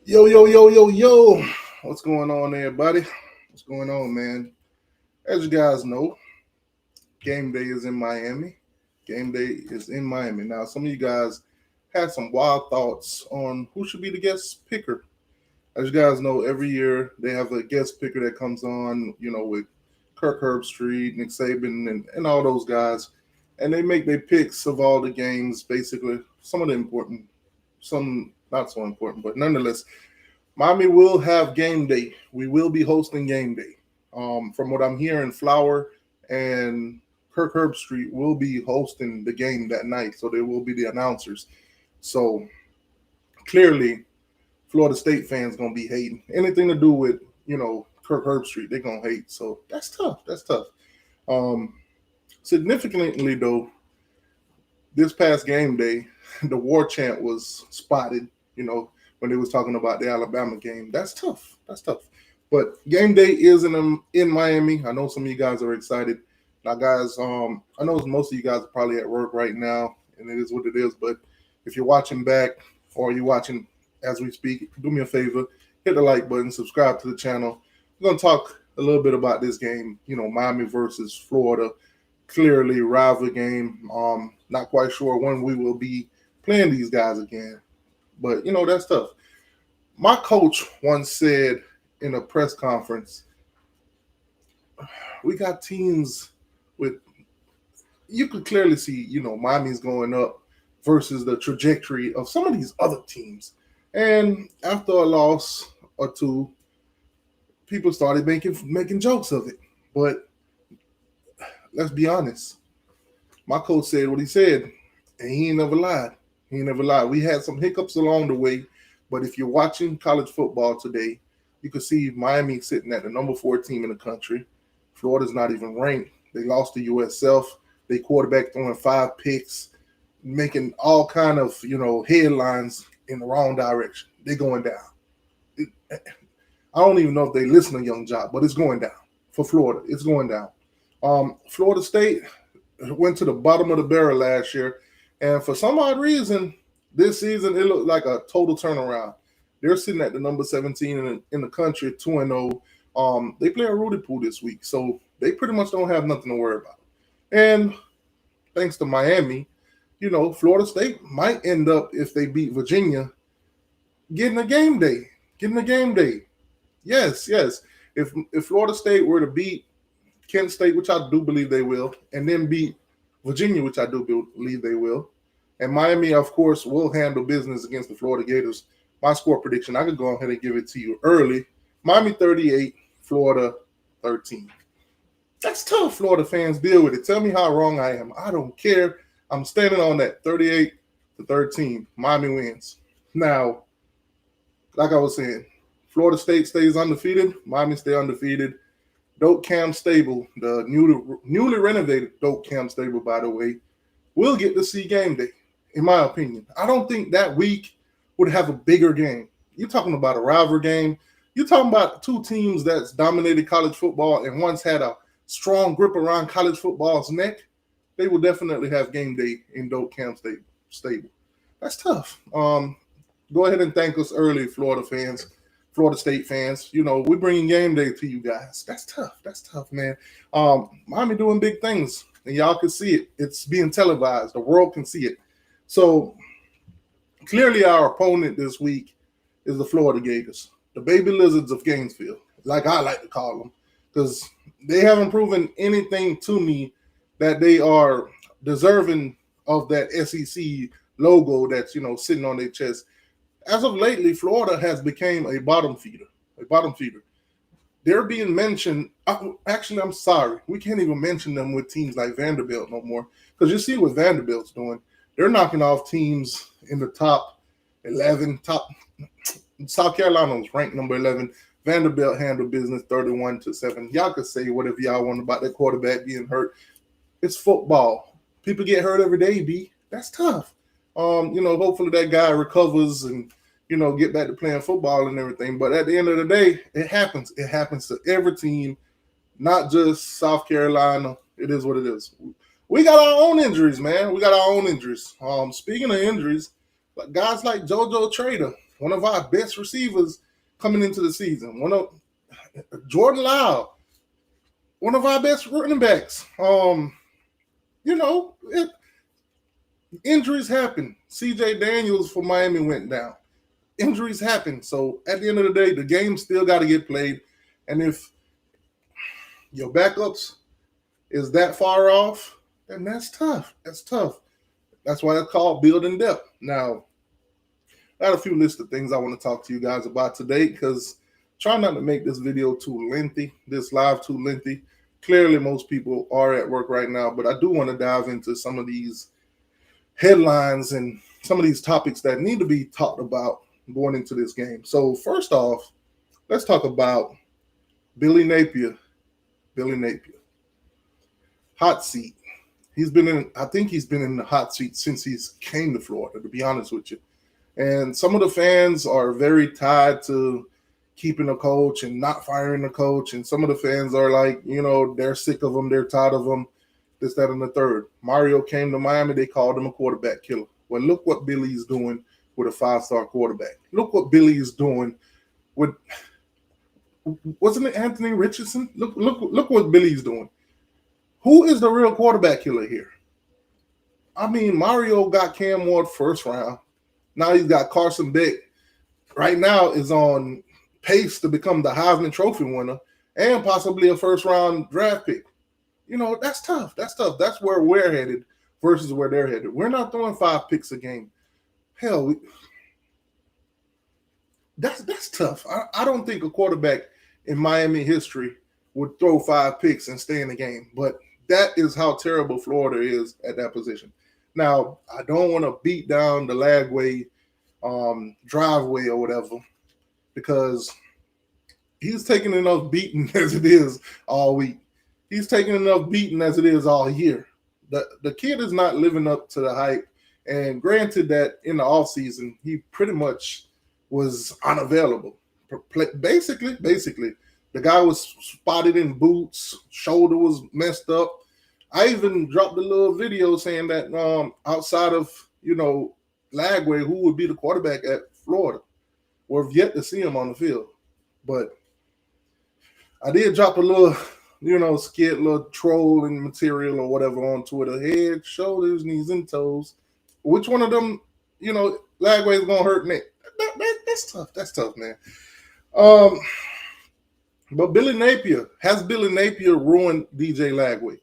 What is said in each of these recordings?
Yo, yo, yo, yo, yo. What's going on, everybody? What's going on, man? As you guys know, game day is in Miami. Game day is in Miami. Now, some of you guys had some wild thoughts on who should be the guest picker. As you guys know, every year they have a guest picker that comes on, with Kirk Herbstreit, Nick Saban, and all those guys. And they make their picks of all the games, basically. Some of the important, some not so important, but nonetheless, Miami will have game day. We will be hosting game day. From what I'm hearing, Flower and Kirk Herbstreit will be hosting the game that night, so they will be the announcers. So clearly, Florida State fans gonna be hating anything to do with Kirk Herbstreit. They're gonna hate. So that's tough. That's tough. Um, Significantly though, this past game day, the war chant was spotted. You know, when they was talking about the Alabama game. That's tough. That's tough. But game day is in Miami. I know some of you guys are excited. Now, guys, I know most of you guys are probably at work right now, and it is what it is. But if you're watching back or you're watching as we speak, do me a favor, hit the like button, subscribe to the channel. We're gonna talk a little bit about this game. Miami versus Florida. Clearly, rival game. Not quite sure when we will be playing these guys again, but that's tough. My coach once said in a press conference, we got teams with, you could clearly see, Miami's going up versus the trajectory of some of these other teams. And after a loss or two, people started making jokes of it. But let's be honest. My coach said what he said, and he ain't never lied. He ain't never lied. We had some hiccups along the way, but if you're watching college football today, you can see Miami sitting at the number 4 team in the country. Florida's not even ranked. They lost to USF. They quarterback throwing 5 picks, making all kind of headlines in the wrong direction. They're going down. I don't even know if they listen to Young Job, but it's going down for Florida. It's going down. Florida State went to the bottom of the barrel last year, and for some odd reason, this season it looked like a total turnaround. They're sitting at the number 17 in the country, 2-0. They play a Rudy Pool this week, so they pretty much don't have nothing to worry about. And thanks to Miami, Florida State might end up, if they beat Virginia, getting a game day. Getting a game day. Yes, yes. If Florida State were to beat Kent State, which I do believe they will, and then beat Virginia, which I do believe they will, and Miami, of course, will handle business against the Florida Gators. My score prediction, I could go ahead and give it to you early. Miami 38, Florida 13. That's tough, Florida fans. Deal with it. Tell me how wrong I am. I don't care. I'm standing on that 38-13. Miami wins. Now, like I was saying, Florida State stays undefeated. Miami stay undefeated. Doak Cam Stable, the newly renovated Doak Cam Stable, by the way, will get to see game day, in my opinion. I don't think that week would have a bigger game. You're talking about a rivalry game. You're talking about two teams that's dominated college football and once had a strong grip around college football's neck. They will definitely have game day in Doak Cam Stable. That's tough. Go ahead and thank us early, Florida fans. Florida State fans, we're bringing game day to you guys. That's tough. That's tough, man. Miami doing big things, and y'all can see it. It's being televised. The world can see it. So clearly, our opponent this week is the Florida Gators, the baby lizards of Gainesville, like I like to call them, because they haven't proven anything to me that they are deserving of that SEC logo that's sitting on their chest. As of lately, Florida has become a bottom feeder. A bottom feeder. They're being mentioned. Actually, I'm sorry. We can't even mention them with teams like Vanderbilt no more. Because you see what Vanderbilt's doing. They're knocking off teams in the top 11. South Carolina was ranked number 11. Vanderbilt handled business 31-7. Y'all can say whatever y'all want about that quarterback being hurt. It's football. People get hurt every day, B. That's tough. Hopefully that guy recovers and, get back to playing football and everything. But at the end of the day, it happens. It happens to every team, not just South Carolina. It is what it is. We got our own injuries, man. We got our own injuries. Speaking of injuries, guys like JoJo Trader, one of our best receivers coming into the season. One of Jordan Lyle, one of our best running backs. You know, injuries happen. C.J. Daniels for Miami went down. Injuries happen. So at the end of the day, the game still got to get played. And if your backups is that far off, then that's tough. That's tough. That's why it's called building depth. Now, I got a few list of things I want to talk to you guys about today because try not to make this video too lengthy, this live too lengthy. Clearly, most people are at work right now, but I do want to dive into some of these headlines and some of these topics that need to be talked about going into this game. So first off, let's talk about Billy Napier. Billy Napier. Hot seat. I think he's been in the hot seat since he's came to Florida, to be honest with you. And some of the fans are very tied to keeping a coach and not firing the coach. And some of the fans are like, they're sick of him. They're tired of him. This, that, and the third. Mario came to Miami. They called him a quarterback killer. Well, look what Billy's doing with a 5-star quarterback. Look what Billy's doing with, wasn't it Anthony Richardson? Look what Billy's doing. Who is the real quarterback killer here? I mean, Mario got Cam Ward first round. Now he's got Carson Beck. Right now is on pace to become the Heisman Trophy winner and possibly a first-round draft pick. That's tough. That's tough. That's where we're headed versus where they're headed. We're not throwing 5 picks a game. Hell, that's tough. I don't think a quarterback in Miami history would throw 5 picks and stay in the game. But that is how terrible Florida is at that position. Now, I don't want to beat down the Lagway driveway or whatever because he's taking enough beating as it is all week. He's taking enough beating as it is all year. The kid is not living up to the hype. And granted that in the offseason, he pretty much was unavailable. Basically, the guy was spotted in boots, shoulder was messed up. I even dropped a little video saying that outside of, Lagway, who would be the quarterback at Florida? We've yet to see him on the field. But I did drop a little, skit, little trolling material or whatever on Twitter. Head, shoulders, knees, and toes. Which one of them, Lagway is going to hurt next? That's tough. That's tough, man. But has Billy Napier ruined DJ Lagway?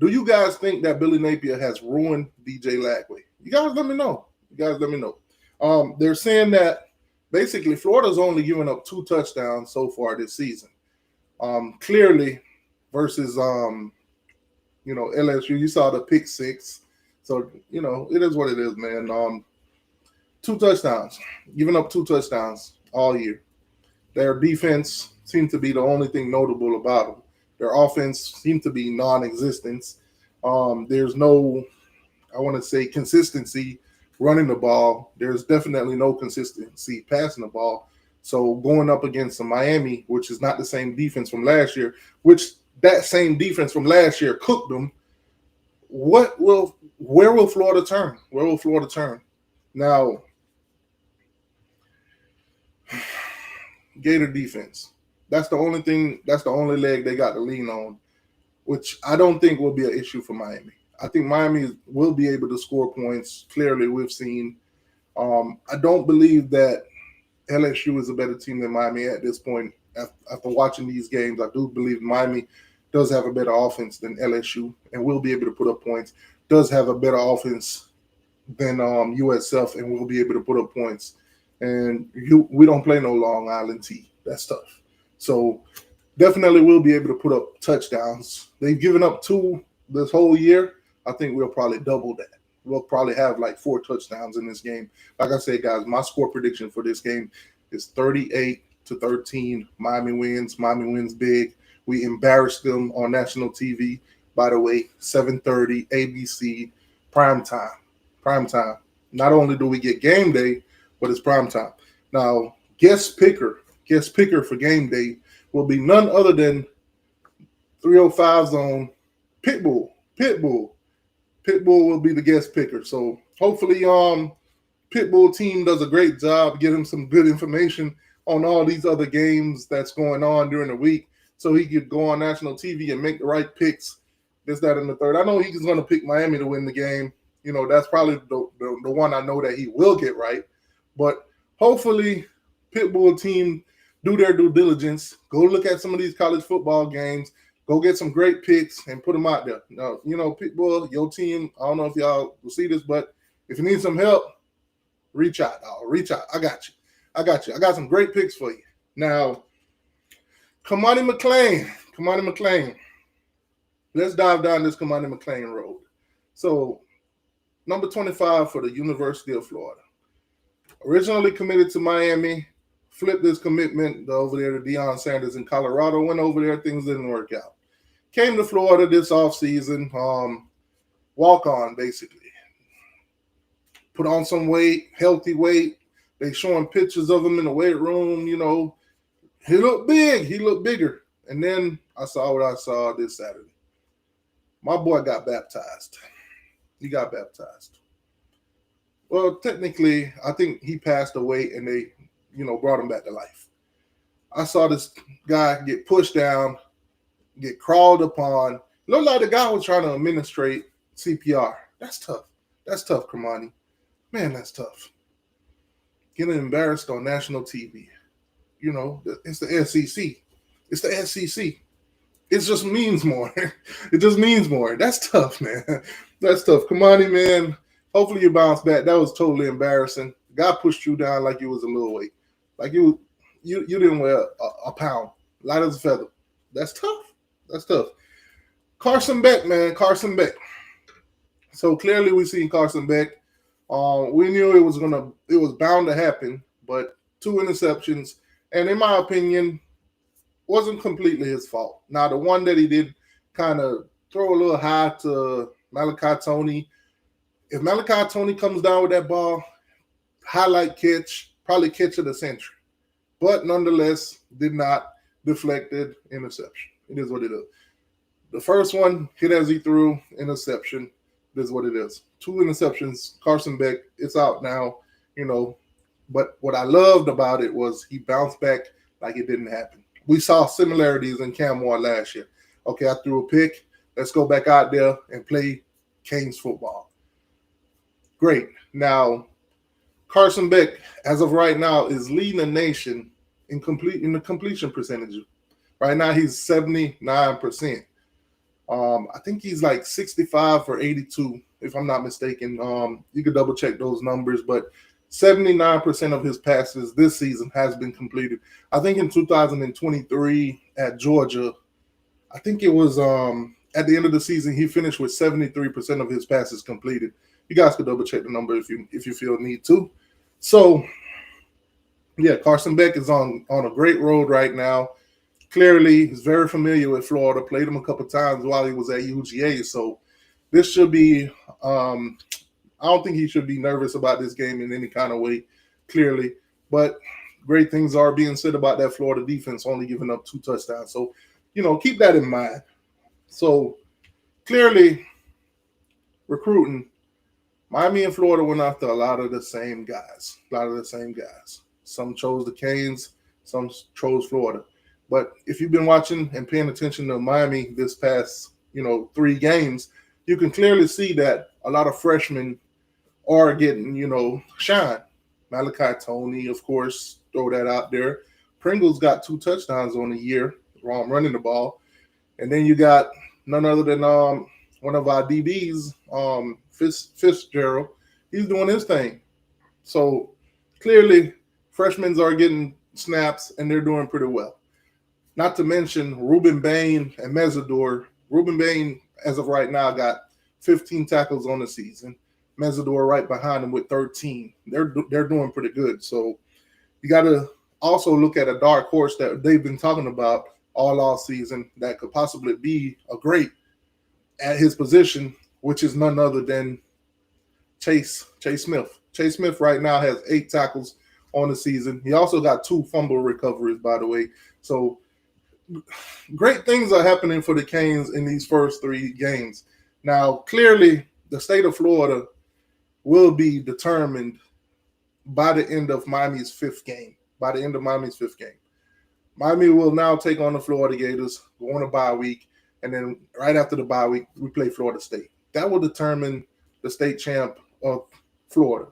Do you guys think that Billy Napier has ruined DJ Lagway? You guys let me know. They're saying that basically Florida's only given up 2 touchdowns so far this season. Clearly versus LSU, you saw the pick 6. So, it is what it is, man. 2 touchdowns, giving up 2 touchdowns all year. Their defense seemed to be the only thing notable about them. Their offense seemed to be non-existent. There's no, I want to say, consistency running the ball. There's definitely no consistency passing the ball. So going up against a Miami, which is not the same defense from last year, which that same defense from last year cooked them, where will Florida turn? Where will Florida turn? Now, Gator defense. That's the only thing, that's the only leg they got to lean on, which I don't think will be an issue for Miami. I think Miami will be able to score points. Clearly, we've seen. I don't believe that LSU is a better team than Miami at this point. After watching these games, I do believe Miami does have a better offense than LSU and will be able to put up points. Does have a better offense than USF and will be able to put up points. And we don't play no Long Island T. That's tough. So definitely will be able to put up touchdowns. They've given up 2 this whole year. I think we'll probably double that. We'll probably have like 4 touchdowns in this game. Like I said, guys, my score prediction for this game is 38-13. Miami wins. Miami wins big. We embarrassed them on national TV. By the way, 7:30 ABC, prime time. Not only do we get game day, but it's prime time. Now, guest picker for game day will be none other than 305's own Pitbull. Pitbull will be the guest picker. So hopefully Pitbull team does a great job getting some good information on all these other games that's going on during the week, so he could go on national TV and make the right picks. This, that, and the third. I know he's going to pick Miami to win the game. That's probably the one I know that he will get right. But hopefully, Pitbull team do their due diligence. Go look at some of these college football games. Go get some great picks and put them out there. Now, Pitbull, your team, I don't know if y'all will see this, but if you need some help, reach out, dog. Reach out. I got you. I got some great picks for you. Now, Kamani McClain. Let's dive down this Kamani McClain road. So, number 25 for the University of Florida. Originally committed to Miami, flipped his commitment over there to Deion Sanders in Colorado, went over there, things didn't work out. Came to Florida this offseason, walk on basically. Put on some weight, healthy weight. They showing pictures of him in the weight room, He looked big, he looked bigger. And then I saw what I saw this Saturday. My boy got baptized. He got baptized. Well, technically, I think he passed away and they, brought him back to life. I saw this guy get pushed down, get crawled upon. Looked like the guy was trying to administrate CPR. That's tough. That's tough, Kamani. Man, that's tough. Getting embarrassed on national TV. It's the SEC. It's the SEC. It just means more. It just means more. That's tough, man. That's tough. Kamani, man, hopefully you bounce back. That was totally embarrassing. The guy pushed you down like you was a little weight. Like you didn't weigh a pound. Light as a feather. That's tough. That's tough. Carson Beck, man. Carson Beck. So clearly we seen Carson Beck. We knew it was bound to happen, but 2 interceptions. And in my opinion, wasn't completely his fault. Now, the one that he did kind of throw a little high to Malachi Tony. If Malachi Tony comes down with that ball, highlight catch, probably catch of the century. But nonetheless, did not, deflected, interception. It is what it is. The first one, hit as he threw, interception. It is what it is. 2 interceptions, Carson Beck, it's out now, But what I loved about it was he bounced back like it didn't happen. We saw similarities in Cam Ward last year. Okay, I threw a pick. Let's go back out there and play Canes football. Great. Now, Carson Beck, as of right now, is leading the nation in the completion percentage. Right now, he's 79%. I think he's like 65 for 82, if I'm not mistaken. You could double check those numbers, but 79% of his passes this season has been completed. I think in 2023 at Georgia, I think it was at the end of the season, he finished with 73% of his passes completed. You guys could double check the number if you feel need to. So, yeah, Carson Beck is on a great road right now. Clearly, he's very familiar with Florida. Played him a couple times while he was at UGA. So this should be I don't think he should be nervous about this game in any kind of way, clearly. But great things are being said about that Florida defense, only giving up 2 touchdowns. So, keep that in mind. So, clearly, recruiting, Miami and Florida went after a lot of the same guys. Some chose the Canes, some chose Florida. But if you've been watching and paying attention to Miami this past, 3 games, you can clearly see that a lot of freshmen are getting, shine. Malachi Tony, of course, throw that out there. Pringle's got 2 touchdowns on the year, running the ball. And then you got none other than one of our DBs, Fitzgerald. He's doing his thing. So clearly, freshmen are getting snaps, and they're doing pretty well. Not to mention Ruben Bain and Mesidor. Ruben Bain, as of right now, got 15 tackles on the season. Mesidor right behind him with 13. They're doing pretty good. So you got to also look at a dark horse that they've been talking about all season that could possibly be a great at his position, which is none other than Chase Smith. Chase Smith right now has 8 tackles on the season. He also got 2 fumble recoveries, by the way. So great things are happening for the Canes in these first 3 games. Now, clearly, the state of Florida will be determined by the end of Miami's fifth game. By the end of Miami's fifth game. Miami will now take on the Florida Gators, go on a bye week, and then right after the bye week, we play Florida State. That will determine the state champ of Florida,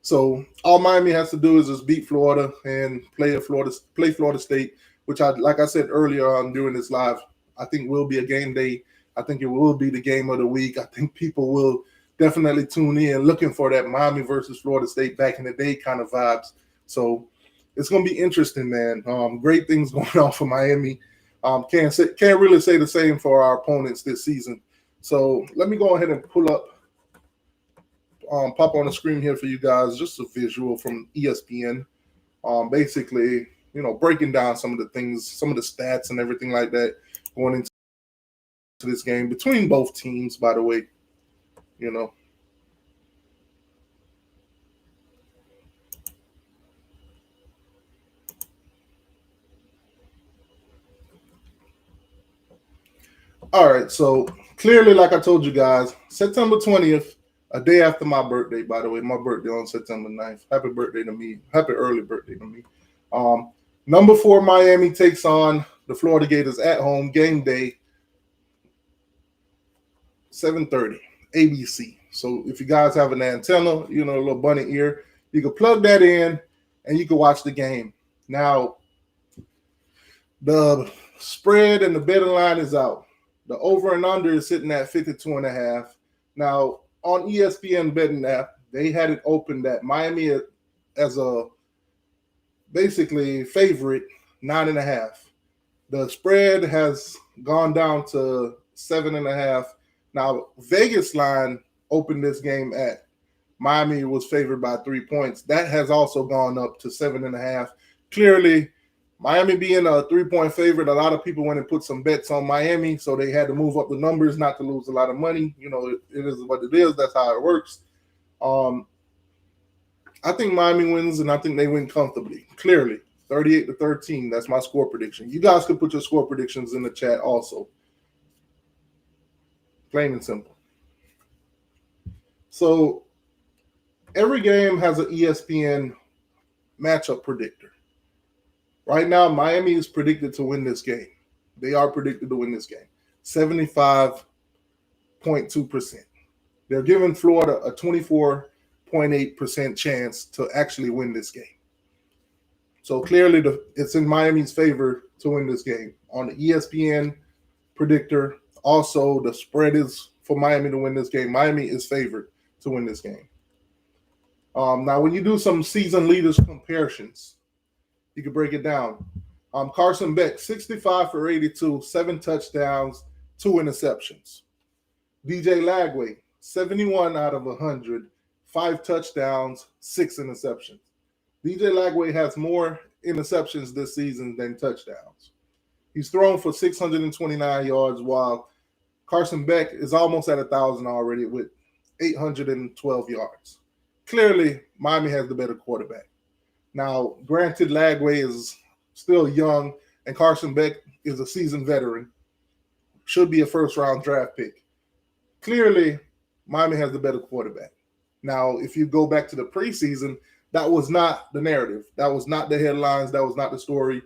So all Miami has to do is just beat Florida and play Florida State, which like I said earlier on during this live, I think will be a game day. I think it will be the game of the week. I think people will definitely tune in looking for that Miami versus Florida State back in the day kind of vibes. So it's going to be interesting, man. Great things going on for Miami. Can't really say the same for our opponents this season. So let me go ahead and pull up, pop on the screen here for you guys, just a visual from ESPN. Basically, breaking down some of the things, some of the stats and everything like that going into this game between both teams, by the way, All right, so clearly, like I told you guys, September 20th, a day after my birthday, by the way, my birthday on September 9th. Happy birthday to me. Happy early birthday to me. Number 4, Miami takes on the Florida Gators at home, game day, 7:30, ABC. So if you guys have an antenna, a little bunny ear, you can plug that in and you can watch the game. Now, the spread and the betting line is out. The over and under is sitting at 52.5. Now, on ESPN betting app, they had it open that Miami as a basically favorite 9.5. The spread has gone down to 7.5. Now, Vegas line opened this game at Miami was favored by 3 points. That has also gone up to 7.5. Clearly, Miami being a 3-point favorite, a lot of people went and put some bets on Miami, so they had to move up the numbers not to lose a lot of money. It is what it is. That's how it works. I think Miami wins, and I think they win comfortably. Clearly, 38-13. That's my score prediction. You guys can put your score predictions in the chat also. Plain and simple. So every game has an ESPN matchup predictor. Right now, Miami is predicted to win this game. They are predicted to win this game. 75.2%. They're giving Florida a 24.8% chance to actually win this game. So clearly, it's in Miami's favor to win this game. On the ESPN predictor, also the spread is for Miami to win this game. Miami is favored to win this game. Now, when you do some season leaders comparisons, you can break it down. Carson Beck, 65 for 82, 7 touchdowns, 2 interceptions. DJ Lagway, 71 out of 100, 5 touchdowns, 6 interceptions. DJ Lagway has more interceptions this season than touchdowns. He's thrown for 629 yards, while Carson Beck is almost at 1,000 already with 812 yards. Clearly, Miami has the better quarterback. Now, granted, Lagway is still young, and Carson Beck is a seasoned veteran. Should be a first-round draft pick. Clearly, Miami has the better quarterback. Now, if you go back to the preseason, that was not the narrative. That was not the headlines. That was not the story.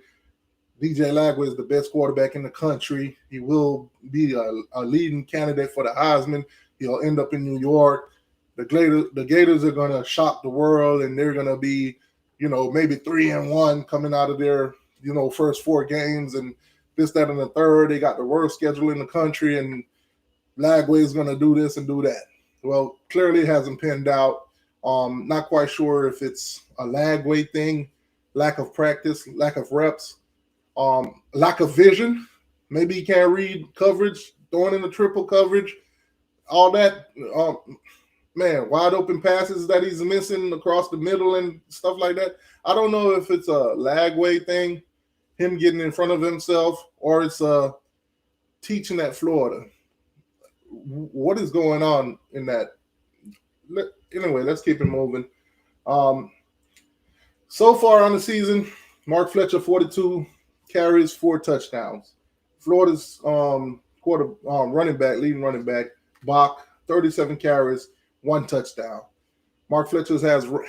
DJ Lagway is the best quarterback in the country. He will be a leading candidate for the Heisman. He'll end up in New York. The Gators are going to shock the world, and they're going to be maybe 3-1 coming out of their, first 4 games and this, that, and the third. They got the worst schedule in the country, and Lagway is going to do this and do that. Well, clearly it hasn't panned out. Not quite sure if it's a Lagway thing, lack of practice, lack of reps, lack of vision. Maybe he can't read coverage, throwing in the triple coverage, all that. Wide open passes that he's missing across the middle and stuff like that. I don't know if it's a Lagway thing, him getting in front of himself, or it's teaching at Florida. What is going on in that? Anyway, let's keep it moving. So far on the season, Mark Fletcher, 42 carries, 4 touchdowns. Florida's leading running back, Bach, 37 carries, 1 touchdown. Mark Fletcher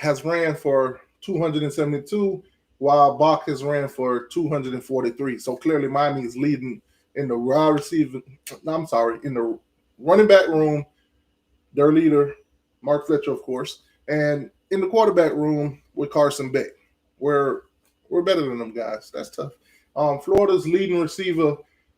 has ran for 272, while Bach has ran for 243. So clearly, Miami is leading in the wide receiver. No, I'm sorry, in the running back room. Their leader, Mark Fletcher, of course, and in the quarterback room with Carson Beck. We're we're better than them guys. That's tough. Florida's leading receiver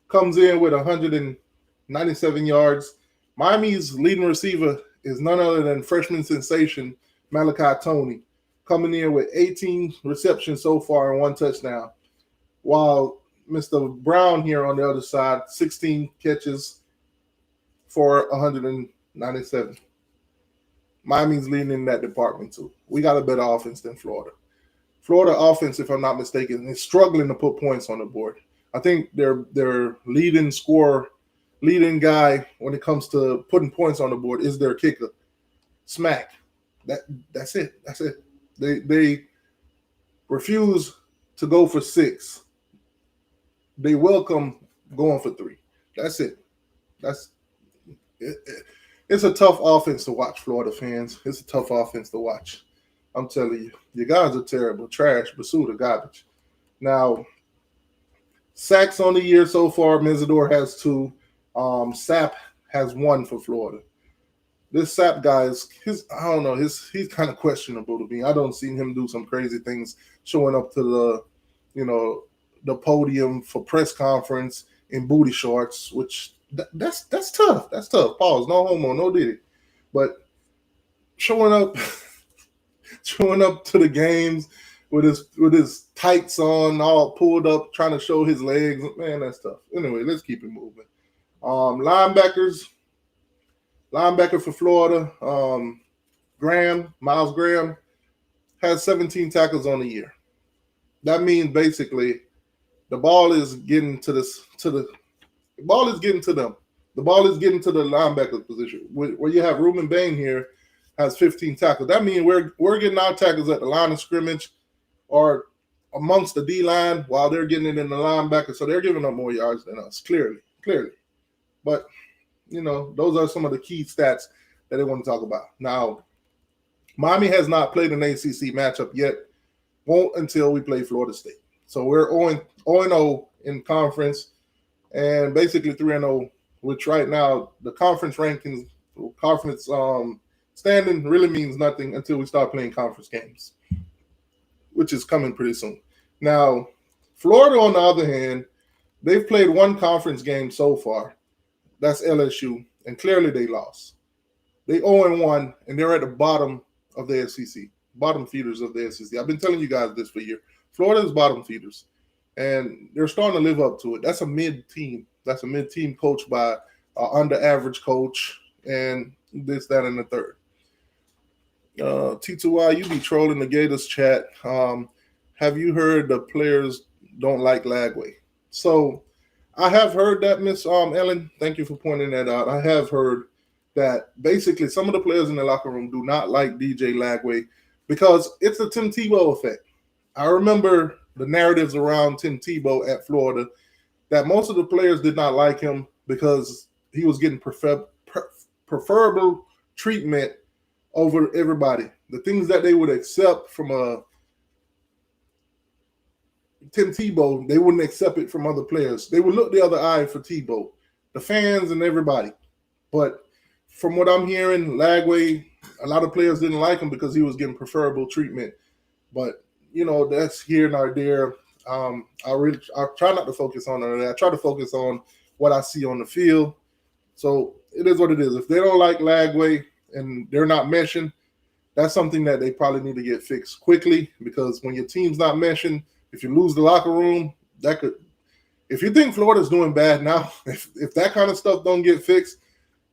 comes in with 197 yards. Miami's leading receiver is none other than freshman sensation Malachi Tony, coming in with 18 receptions so far and one touchdown. While Mr. Brown here on the other side, 16 catches for 197. Miami's leading in that department too. We got a better offense than Florida. Florida offense, if I'm not mistaken, is struggling to put points on the board. I think their leading guy when it comes to putting points on the board is their kicker, Smack. That's it. That's it. They refuse to go for six. They welcome going for three. That's it. That's it. It's a tough offense to watch, Florida fans. It's a tough offense to watch. I'm telling you, you guys are terrible, trash, basura, garbage. Now, sacks on the year so far, Mizador has two. Sapp has one for Florida. This Sapp guy I don't know, he's kind of questionable to me. I don't see him do some crazy things, showing up to the podium for press conference in booty shorts, which that's tough. That's tough. Pause. No homo, no diddy. But showing up showing up to the games with his tights on, all pulled up, trying to show his legs. Man, that's tough. Anyway, let's keep it moving. Linebacker for Florida, Miles Graham, has 17 tackles on the year. That means basically the ball is getting to them. The ball is getting to the linebacker position. Where you have Ruben Bain here has 15 tackles. That means we're getting our tackles at the line of scrimmage or amongst the D line while they're getting it in the linebacker. So they're giving up more yards than us, clearly. But those are some of the key stats that they want to talk about. Now, Miami has not played an ACC matchup yet. Won't until we play Florida State. So we're 0-0 in conference and basically 3-0, which right now the conference rankings, standing really means nothing until we start playing conference games, which is coming pretty soon. Now, Florida, on the other hand, they've played one conference game so far. That's LSU, and clearly they lost. They 0-1, and they're at the bottom of the SEC, bottom feeders of the SEC. I've been telling you guys this for years. Florida's bottom feeders, and they're starting to live up to it. That's a mid-team. That's a mid-team coached by an under-average coach, and this, that, and the third. T2Y, you be trolling the Gators chat. Have you heard the players don't like Lagway? So I have heard that, Miss Ellen. Thank you for pointing that out. I have heard that basically some of the players in the locker room do not like DJ Lagway because it's the Tim Tebow effect. I remember the narratives around Tim Tebow at Florida that most of the players did not like him because he was getting preferable treatment over everybody. The things that they would accept from a Tim Tebow, they wouldn't accept it from other players. They would look the other eye for Tebow, the fans and everybody. But from what I'm hearing, Lagway, a lot of players didn't like him because he was getting preferable treatment. But, that's here and there. I try not to focus on that. I try to focus on what I see on the field. So it is what it is. If they don't like Lagway and they're not meshing, that's something that they probably need to get fixed quickly because when your team's not meshing, if you lose the locker room, if you think Florida's doing bad now, if that kind of stuff don't get fixed,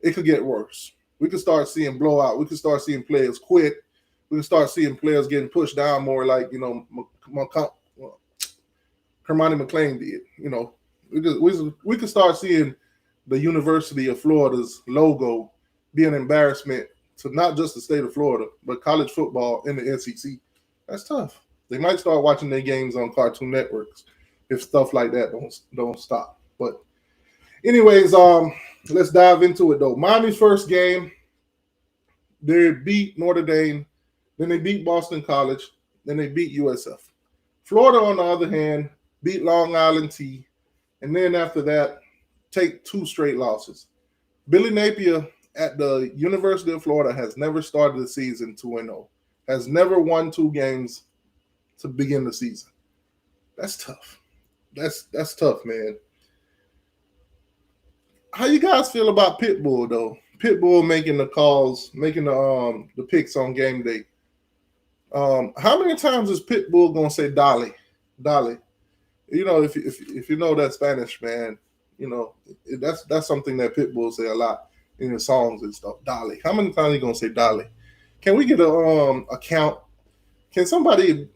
it could get worse. We could start seeing blowout. We could start seeing players quit. We could start seeing players getting pushed down more like, Kermani McClain did. We could start seeing the University of Florida's logo be an embarrassment to not just the state of Florida, but college football in the SEC. That's tough. They might start watching their games on Cartoon Networks if stuff like that don't stop. But anyways, let's dive into it though. Miami's first game, they beat Notre Dame Then they beat Boston College. Then they beat USF. Florida, on the other hand, beat Long Island T. And then after that, take two straight losses. Billy Napier at the University of Florida has never started the season 2-0, has never won two games to begin the season. That's tough. That's tough, man. How you guys feel about Pitbull though? Pitbull making the calls, making the picks on game day. How many times is Pitbull gonna say Dolly, Dolly? You know, if you know that Spanish, man, you know that's something that Pitbull say a lot in his songs and stuff. Dolly. How many times are you gonna say Dolly? Can we get a count? Can somebody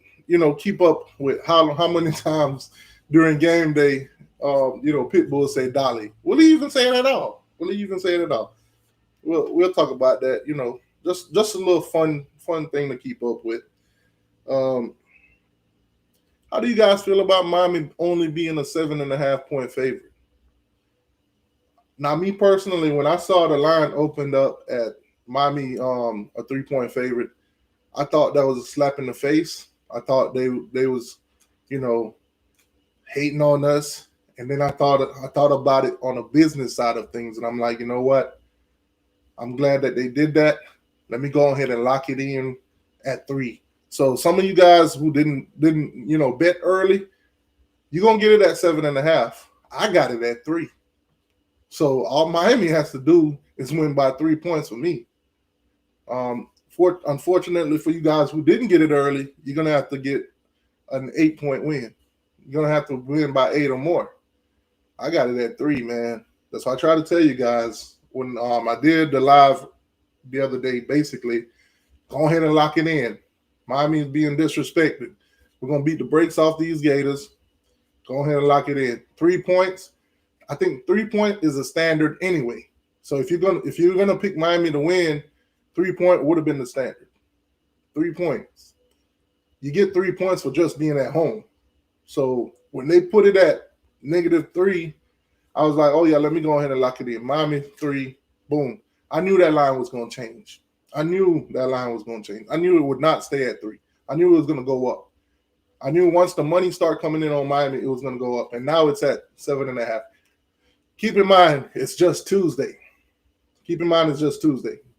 keep up with how many times during game day Pitbull say Dolly? Will he even say it at all? Will he even say it at all? We'll talk about that. Just a little fun thing to keep up with. Um, how do you guys feel about Miami only being a 7.5 point favorite? Now, me personally, when I saw the line opened up at Miami a 3 point favorite, I thought that was a slap in the face. I thought they was, you know, hating on us. And then I thought about it on a business side of things, and I'm like, you know what? I'm glad that they did that. Let me go ahead and lock it in at 3. So some of you guys who didn't bet early, you're gonna get it at 7.5. I got it at 3. So all Miami has to do is win by 3 points for me. Unfortunately for you guys who didn't get it early, you're gonna have to get an 8 point win. You're gonna have to win by 8 or more. I got it at 3, man. That's why I try to tell you guys when I did the live the other day. Basically, go ahead and lock it in. Miami is being disrespected. We're gonna beat the brakes off these Gators. Go ahead and lock it in. 3 points. I think 3 point is a standard anyway. So if you're gonna pick Miami to win, 3 point would have been the standard. 3 points. You get 3 points for just being at home. So when they put it at -3, I was like, oh yeah, let me go ahead and lock it in. Miami 3, boom. I knew that line was going to change. I knew it would not stay at 3. I knew it was going to go up. I knew once the money started coming in on Miami, it was going to go up. And now it's at 7.5. Keep in mind, it's just Tuesday.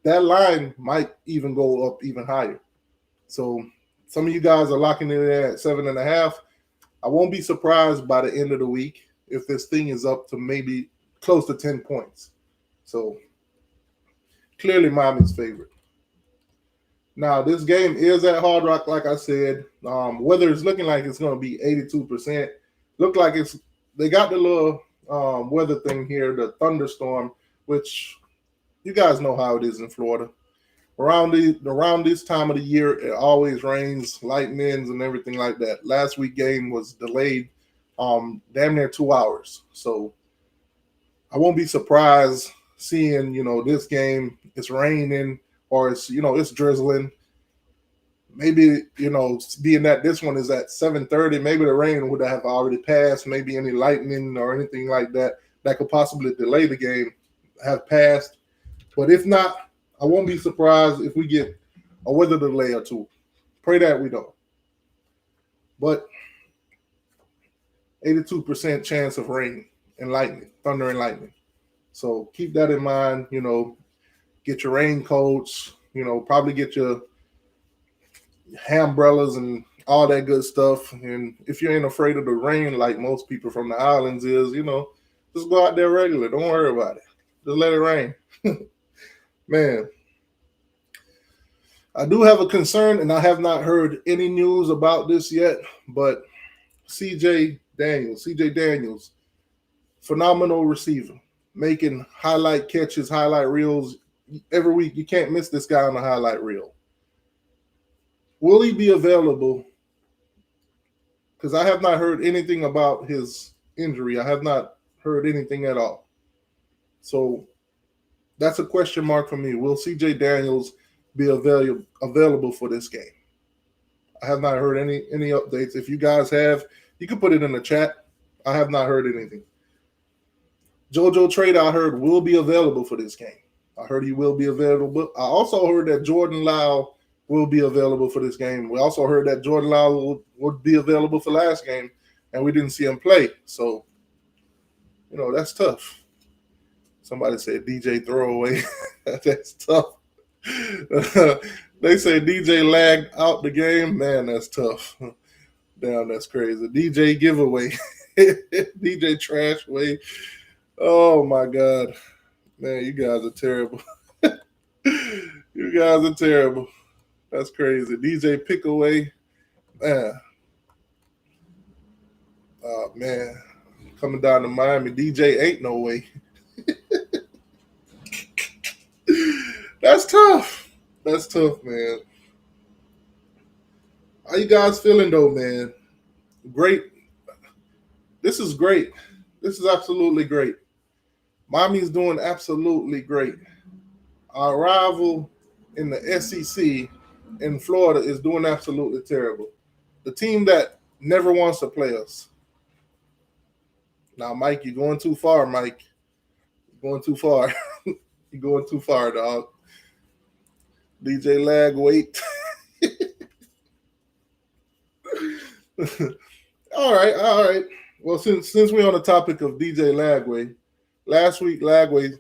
That line might even go up even higher. So some of you guys are locking it in at 7.5. I won't be surprised by the end of the week if this thing is up to maybe close to 10 points. So clearly Miami's favorite. Now, this game is at Hard Rock, like I said. Weather is looking like it's going to be 82%. Look like they got the little weather thing here, the thunderstorm, which you guys know how it is in Florida. Around this time of the year, it always rains, lightnings, and everything like that. Last week game was delayed damn near 2 hours. So I won't be surprised seeing, this game, it's raining or it's drizzling. Maybe, being that this one is at 7:30, maybe the rain would have already passed. Maybe any lightning or anything like that could possibly delay the game have passed. But if not, I won't be surprised if we get a weather delay or 2. Pray that we don't. But 82% chance of rain and lightning, thunder and lightning. So keep that in mind. Get your raincoats. Probably get your umbrellas and all that good stuff. And if you ain't afraid of the rain, like most people from the islands is, just go out there regular. Don't worry about it. Just let it rain. Man, I do have a concern, and I have not heard any news about this yet, but CJ Daniels, phenomenal receiver, making highlight catches, highlight reels every week. You can't miss this guy on the highlight reel. Will he be available? Because I have not heard anything about his injury. I have not heard anything at all. So that's a question mark for me. Will CJ Daniels be available for this game? I have not heard any updates. If you guys have, you can put it in the chat. I have not heard anything. JoJo Trader, I heard, will be available for this game. I heard he will be available. I also heard that Jordan Lau will be available for this game. We also heard that Jordan Love would be available for last game, and we didn't see him play. So, that's tough. Somebody said DJ throwaway. That's tough. They say DJ lagged out the game. Man, that's tough. Damn, that's crazy. DJ giveaway. DJ trash way. Oh my God. Man, you guys are terrible. You guys are terrible. That's crazy. DJ pick away. Man. Oh man. Coming down to Miami. DJ ain't no way. That's tough. That's tough, man. How you guys feeling though, man? Great. This is great. This is absolutely great. Miami's doing absolutely great. Our rival in the SEC in Florida is doing absolutely terrible. The team that never wants to play us. Now, Mike, you're going too far, Mike. You're going too far. You're going too far, dog. DJ lag, wait. All right. Well, since we're on the topic of DJ Lagway, last week Lagway,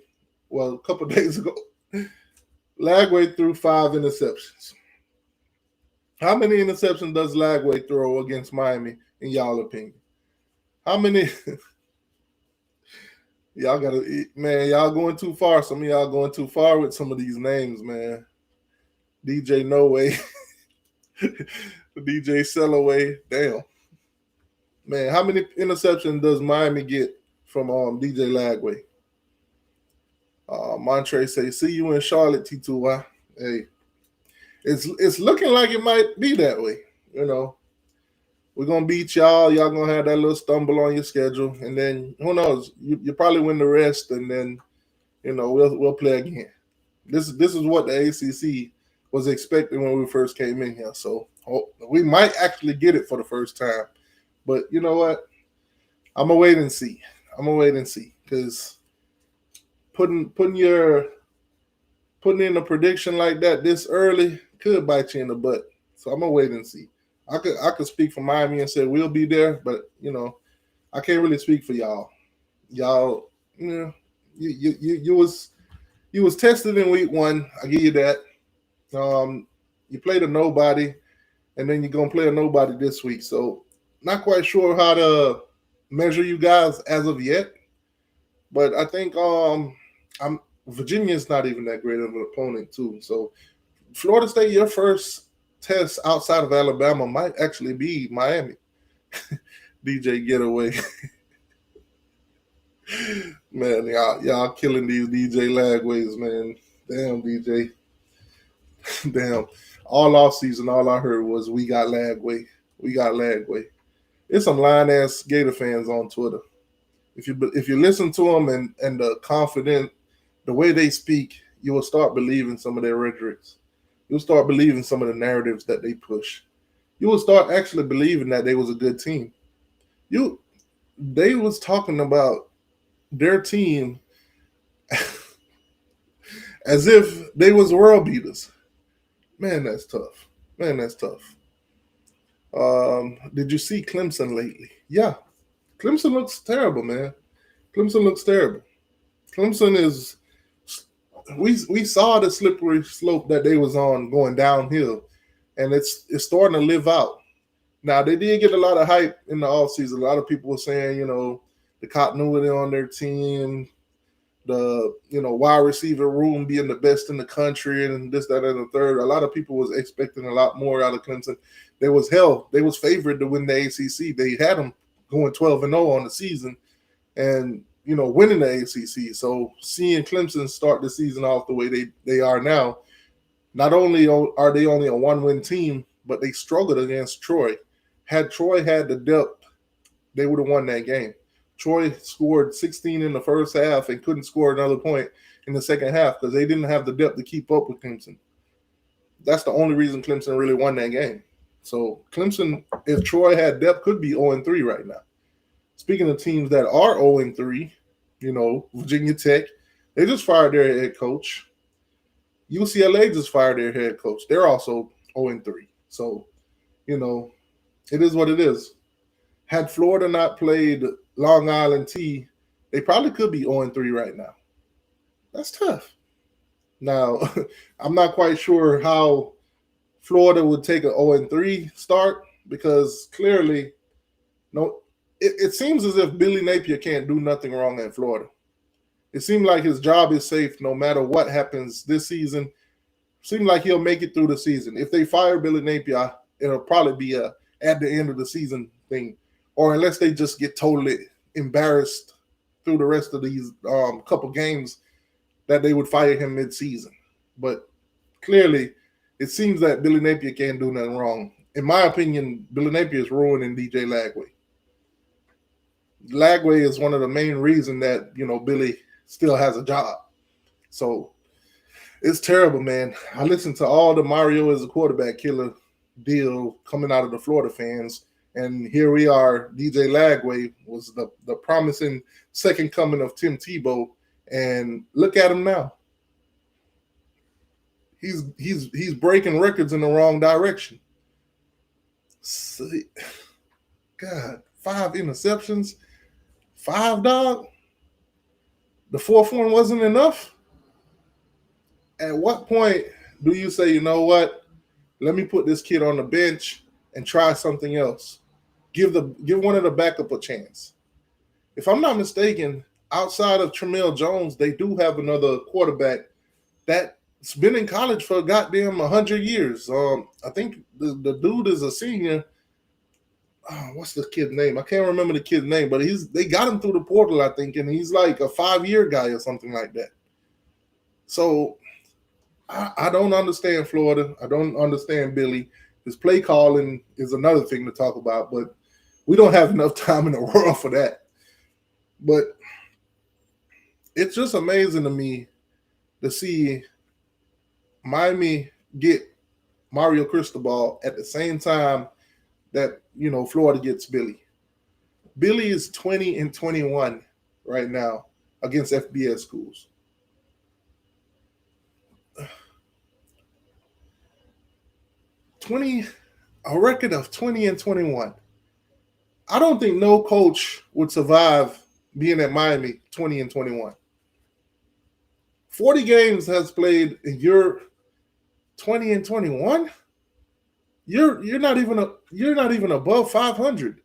a couple of days ago, Lagway threw 5 interceptions. How many interceptions does Lagway throw against Miami, in y'all opinion? How many? Y'all going too far. Some of y'all going too far with some of these names, man. DJ No Way, DJ Sellaway, damn. Man, how many interceptions does Miami get from DJ Lagway? Montre say, see you in Charlotte, T2Y. Hey, it's looking like it might be that way. We're going to beat y'all. Y'all going to have that little stumble on your schedule. And then, who knows, you probably win the rest, and then, we'll play again. This is what the ACC was expecting when we first came in here. So we might actually get it for the first time. But you know what? I'm going to wait and see. Because putting in a prediction like that this early could bite you in the butt. So I'm going to wait and see. I could speak for Miami and say we'll be there, but I can't really speak for y'all. Y'all, you was tested in week 1. I give you that. You played a nobody, and then you're gonna play a nobody this week. So not quite sure how to measure you guys as of yet, but I think Virginia's not even that great of an opponent too. So Florida State, your first test outside of Alabama might actually be Miami. DJ Getaway. Man, y'all killing these DJ Lagways, man. Damn, DJ. Damn. All off season, all I heard was we got Lagway. There's some lying-ass Gator fans on Twitter. If you listen to them and the confident, the way they speak, you will start believing some of their rhetorics. You'll start believing some of the narratives that they push. You will start actually believing that they was a good team. They was talking about their team as if they was world beaters. Man, that's tough. Did you see Clemson lately? Yeah. Clemson looks terrible, man. Clemson is we saw the slippery slope that they was on going downhill, and it's starting to live out. Now, they did get a lot of hype in the offseason. A lot of people were saying, the continuity on their team, the, wide receiver room being the best in the country and this, that, and the third. A lot of people was expecting a lot more out of Clemson. They was favored to win the ACC. They had them going 12-0 on the season and, winning the ACC. So seeing Clemson start the season off the way they are now, not only are they only a 1-win team, but they struggled against Troy. Had Troy had the depth, they would have won that game. Troy scored 16 in the first half and couldn't score another point in the second half because they didn't have the depth to keep up with Clemson. That's the only reason Clemson really won that game. So Clemson, if Troy had depth, could be 0-3 right now. Speaking of teams that are 0-3, Virginia Tech, they just fired their head coach. UCLA just fired their head coach. They're also 0-3. So, you know, it is what it is. Had Florida not played Long Island T, they probably could be 0-3 right now. That's tough. Now, I'm not quite sure how Florida would take an 0-3 start because clearly, no, it seems as if Billy Napier can't do nothing wrong at Florida. It seems like his job is safe no matter what happens this season. Seems like he'll make it through the season. If they fire Billy Napier, it'll probably be a at the end of the season thing, or unless they just get totally embarrassed through the rest of these couple games that they would fire him mid-season. But clearly, it seems that Billy Napier can't do nothing wrong. In my opinion, Billy Napier is ruining DJ Lagway. Lagway is one of the main reasons that Billy still has a job. So it's terrible, man. I listened to all the Mario as a quarterback killer deal coming out of the Florida fans, and here we are. DJ Lagway was the promising second coming of Tim Tebow, and look at him now. He's breaking records in the wrong direction. God, 5 interceptions, 5 dog. The fourth one wasn't enough. At what point do you say, you know what? Let me put this kid on the bench and try something else. Give one of the backup a chance. If I'm not mistaken, outside of Tramel Jones, they do have another quarterback that's been in college for goddamn 100 years. I think the dude is a senior. What's the kid's name? I can't remember the kid's name, but they got him through the portal, I think, and he's like a 5-year guy or something like that. So I don't understand Florida. I don't understand Billy. His play calling is another thing to talk about, but we don't have enough time in the world for that. But it's just amazing to me to see Miami get Mario Cristobal at the same time that, Florida gets Billy. Billy is 20-21 right now against FBS schools. A record of 20-21. I don't think no coach would survive being at Miami 20-21. 40 games has played, and you're 20-21. You're not even above 500.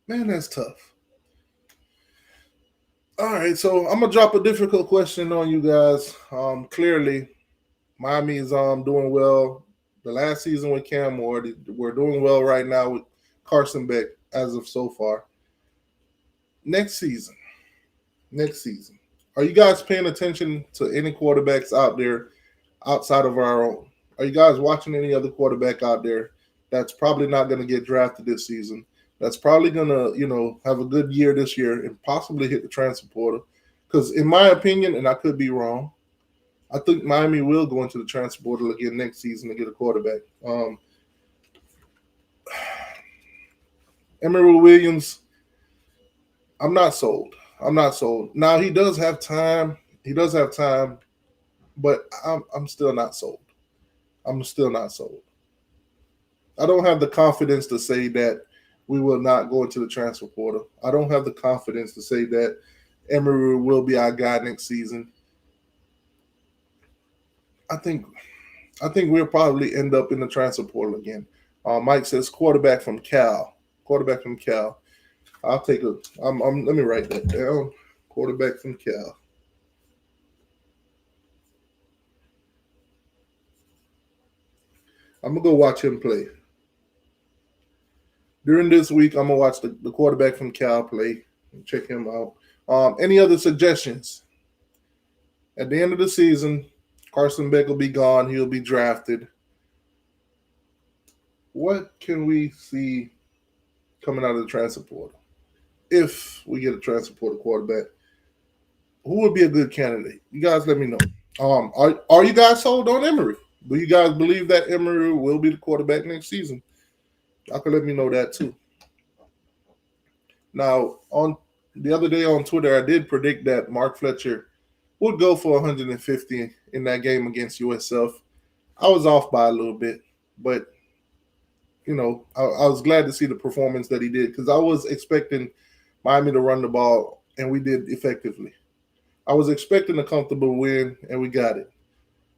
Man, that's tough. All right, so I'm gonna drop a difficult question on you guys. Clearly, Miami is doing well. The last season with Cam Ward, we're doing well right now with Carson Beck as of so far. Next season, are you guys paying attention to any quarterbacks out there outside of our own? Are you guys watching any other quarterback out there that's probably not going to get drafted this season? That's probably going to, have a good year this year and possibly hit the transfer portal? Because in my opinion, and I could be wrong, I think Miami will go into the transfer portal again next season to get a quarterback. Emory Williams, I'm not sold. Now he does have time. But I'm still not sold. I don't have the confidence to say that we will not go into the transfer portal. I don't have the confidence to say that Emory will be our guy next season. I think we'll probably end up in the transfer portal again. Mike says quarterback from Cal. I'll take let me write that down. Quarterback from Cal. I'm going to go watch him play. During this week, I'm going to watch the quarterback from Cal play and check him out. Any other suggestions? At the end of the season, Carson Beck will be gone. He'll be drafted. What can we see coming out of the transfer portal? If we get a transfer portal quarterback, who would be a good candidate? You guys let me know. Are you guys sold on Emory? Do you guys believe that Emory will be the quarterback next season? Y'all can let me know that too. Now, on the other day on Twitter, I did predict that Mark Fletcher would go for 150 in that game against USF. I was off by a little bit, but I was glad to see the performance that he did because I was expecting Miami to run the ball, and we did effectively. I was expecting a comfortable win, and we got it.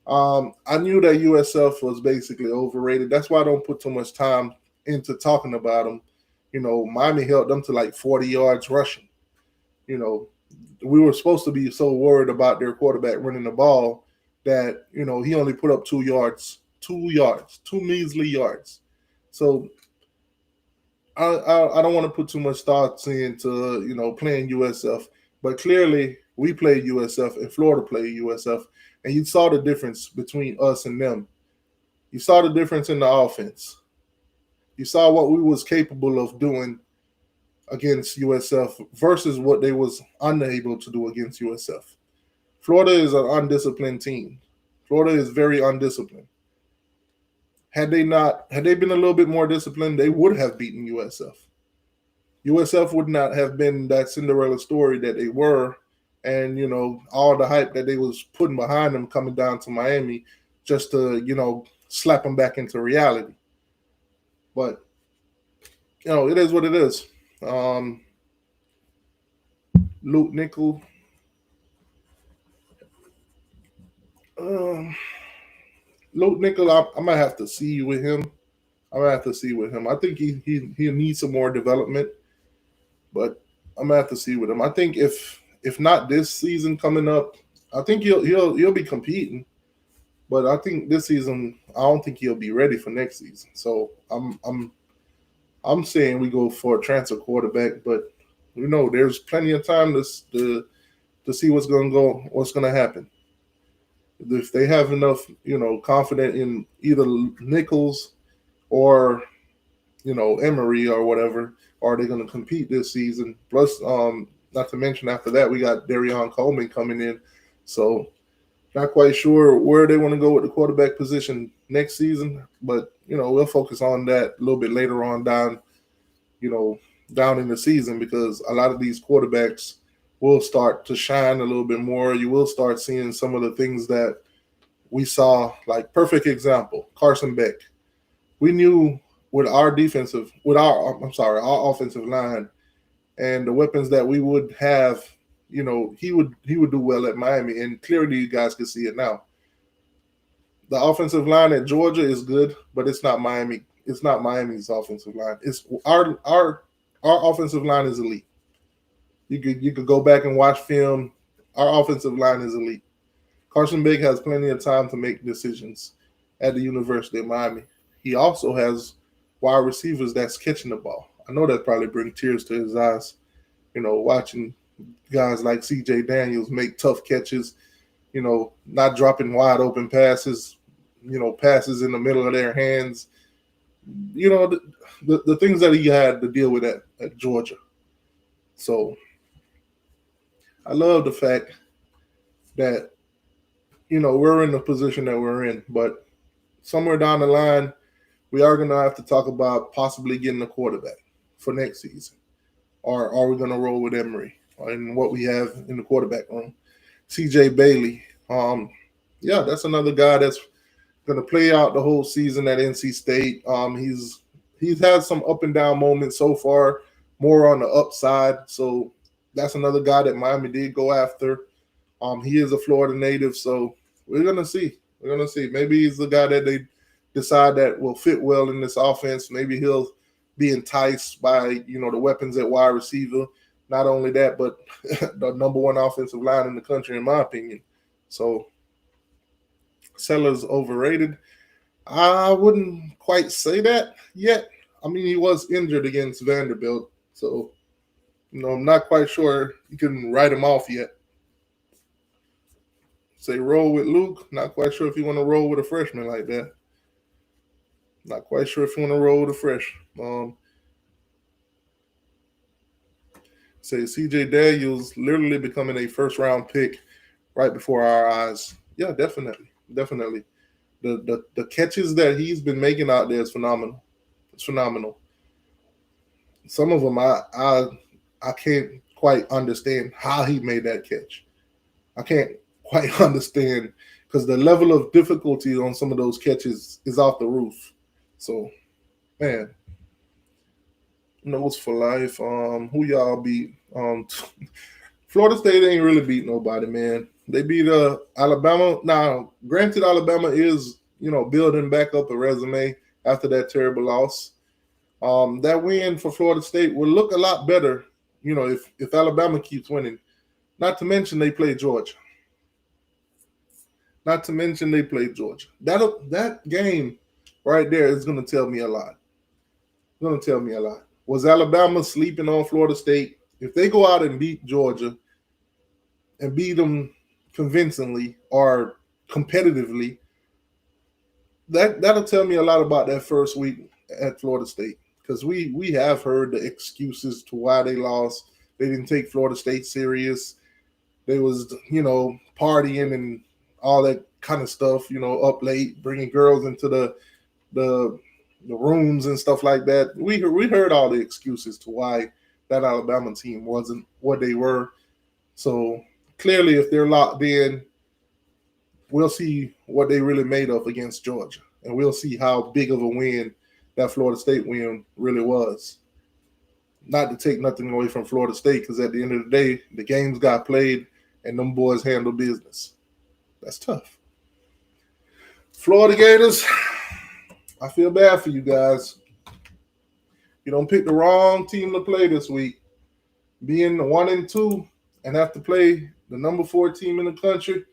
I knew that USF was basically overrated. That's why I don't put too much time into talking about them. Miami held them to like 40 yards rushing. You know, we were supposed to be so worried about their quarterback running the ball that he only put up 2 yards, 2 yards, two measly yards. So I don't want to put too much thoughts into playing USF, but clearly we played USF and Florida played USF, and you saw the difference between us and them. You saw the difference in the offense. You saw what we was capable of doing against USF versus what they was unable to do against USF. Florida is an undisciplined team. Florida is very undisciplined. Had they been a little bit more disciplined, they would have beaten USF. USF would not have been that Cinderella story that they were, and all the hype that they was putting behind them coming down to Miami just to slap them back into reality. But it is what it is. Luke Nickel. Um, Luke Nickel, I might have to see with him. I might have to see with him. I think he needs some more development, but I'm gonna have to see with him. I think if not this season coming up, I think he'll be competing. But I think this season, I don't think he'll be ready for next season. So I'm saying we go for a transfer quarterback, but there's plenty of time to see what's gonna happen. If they have enough, confident in either Nichols or Emery or whatever, are they going to compete this season? Plus, not to mention after that we got Darion Coleman coming in, so not quite sure where they want to go with the quarterback position next season. But we'll focus on that a little bit later on down in the season, because a lot of these quarterbacks will start to shine a little bit more. You will start seeing some of the things that we saw, like perfect example, Carson Beck. We knew with our offensive line and the weapons that we would have, he would do well at Miami, and clearly you guys can see it now. The offensive line at Georgia is good, but it's not Miami. It's not Miami's offensive line. It's our offensive line is elite. You could go back and watch film. Our offensive line is elite. Carson Beck has plenty of time to make decisions at the University of Miami. He also has wide receivers that's catching the ball. I know that probably brings tears to his eyes, watching guys like C.J. Daniels make tough catches, not dropping wide open passes, passes in the middle of their hands. The things that he had to deal with at Georgia. So I love the fact that, we're in the position that we're in, but somewhere down the line, we are going to have to talk about possibly getting a quarterback for next season. Or are we going to roll with Emery and what we have in the quarterback room? C.J. Bailey. That's another guy that's going to play out the whole season at NC State. He's had some up and down moments so far, more on the upside. So that's another guy that Miami did go after. He is a Florida native, so we're going to see. We're going to see. Maybe he's the guy that they decide that will fit well in this offense. Maybe he'll be enticed by, the weapons at wide receiver. Not only that, but the number one offensive line in the country, in my opinion. So Sellers overrated. I wouldn't quite say that yet. I mean, he was injured against Vanderbilt, so I'm not quite sure you can write him off yet. Say roll with Luke. Not quite sure if you want to roll with a freshman like that. Not quite sure if you want to roll with a fresh. Say C.J. Daniels literally becoming a first-round pick right before our eyes. Yeah, definitely. The catches that he's been making out there is phenomenal. It's phenomenal. Some of them I can't quite understand how he made that catch. I can't quite understand, because the level of difficulty on some of those catches is off the roof. So, man, notes for life. Who y'all beat? Florida State ain't really beat nobody, man. They beat Alabama. Now, granted, Alabama is building back up a resume after that terrible loss. That win for Florida State will look a lot better, if Alabama keeps winning. Not to mention they play Georgia. That game right there is going to tell me a lot. Was Alabama sleeping on Florida State? If they go out and beat Georgia and beat them convincingly or competitively, that'll tell me a lot about that first week at Florida State, because we have heard the excuses to why they lost. They didn't take Florida State serious. They was partying and all that kind of stuff, up late, bringing girls into the rooms and stuff like that. We heard all the excuses to why that Alabama team wasn't what they were. So clearly, if they're locked in, we'll see what they really made of against Georgia, and we'll see how big of a win that Florida State win really was. Not to take nothing away from Florida State, because at the end of the day, the games got played and them boys handled business. That's tough. Florida Gators, I feel bad for you guys. You don't pick the wrong team to play this week. Being 1-2 and have to play the number 4 team in the country,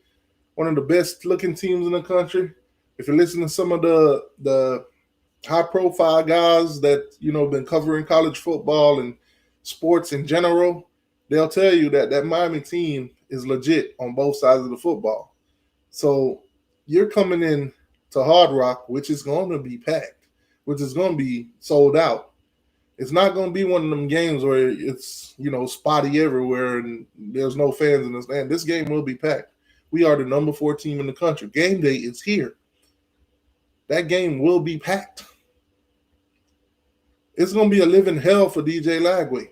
one of the best looking teams in the country. If you listen to some of the high profile guys that been covering college football and sports in general, they'll tell you that Miami team is legit on both sides of the football. So you're coming in to Hard Rock, which is going to be packed, which is going to be sold out. It's not going to be one of them games where it's spotty everywhere and there's no fans in the stand. This game will be packed. We are the number 4 team in the country. Game day is here. That game will be packed. It's going to be a living hell for DJ Lagway.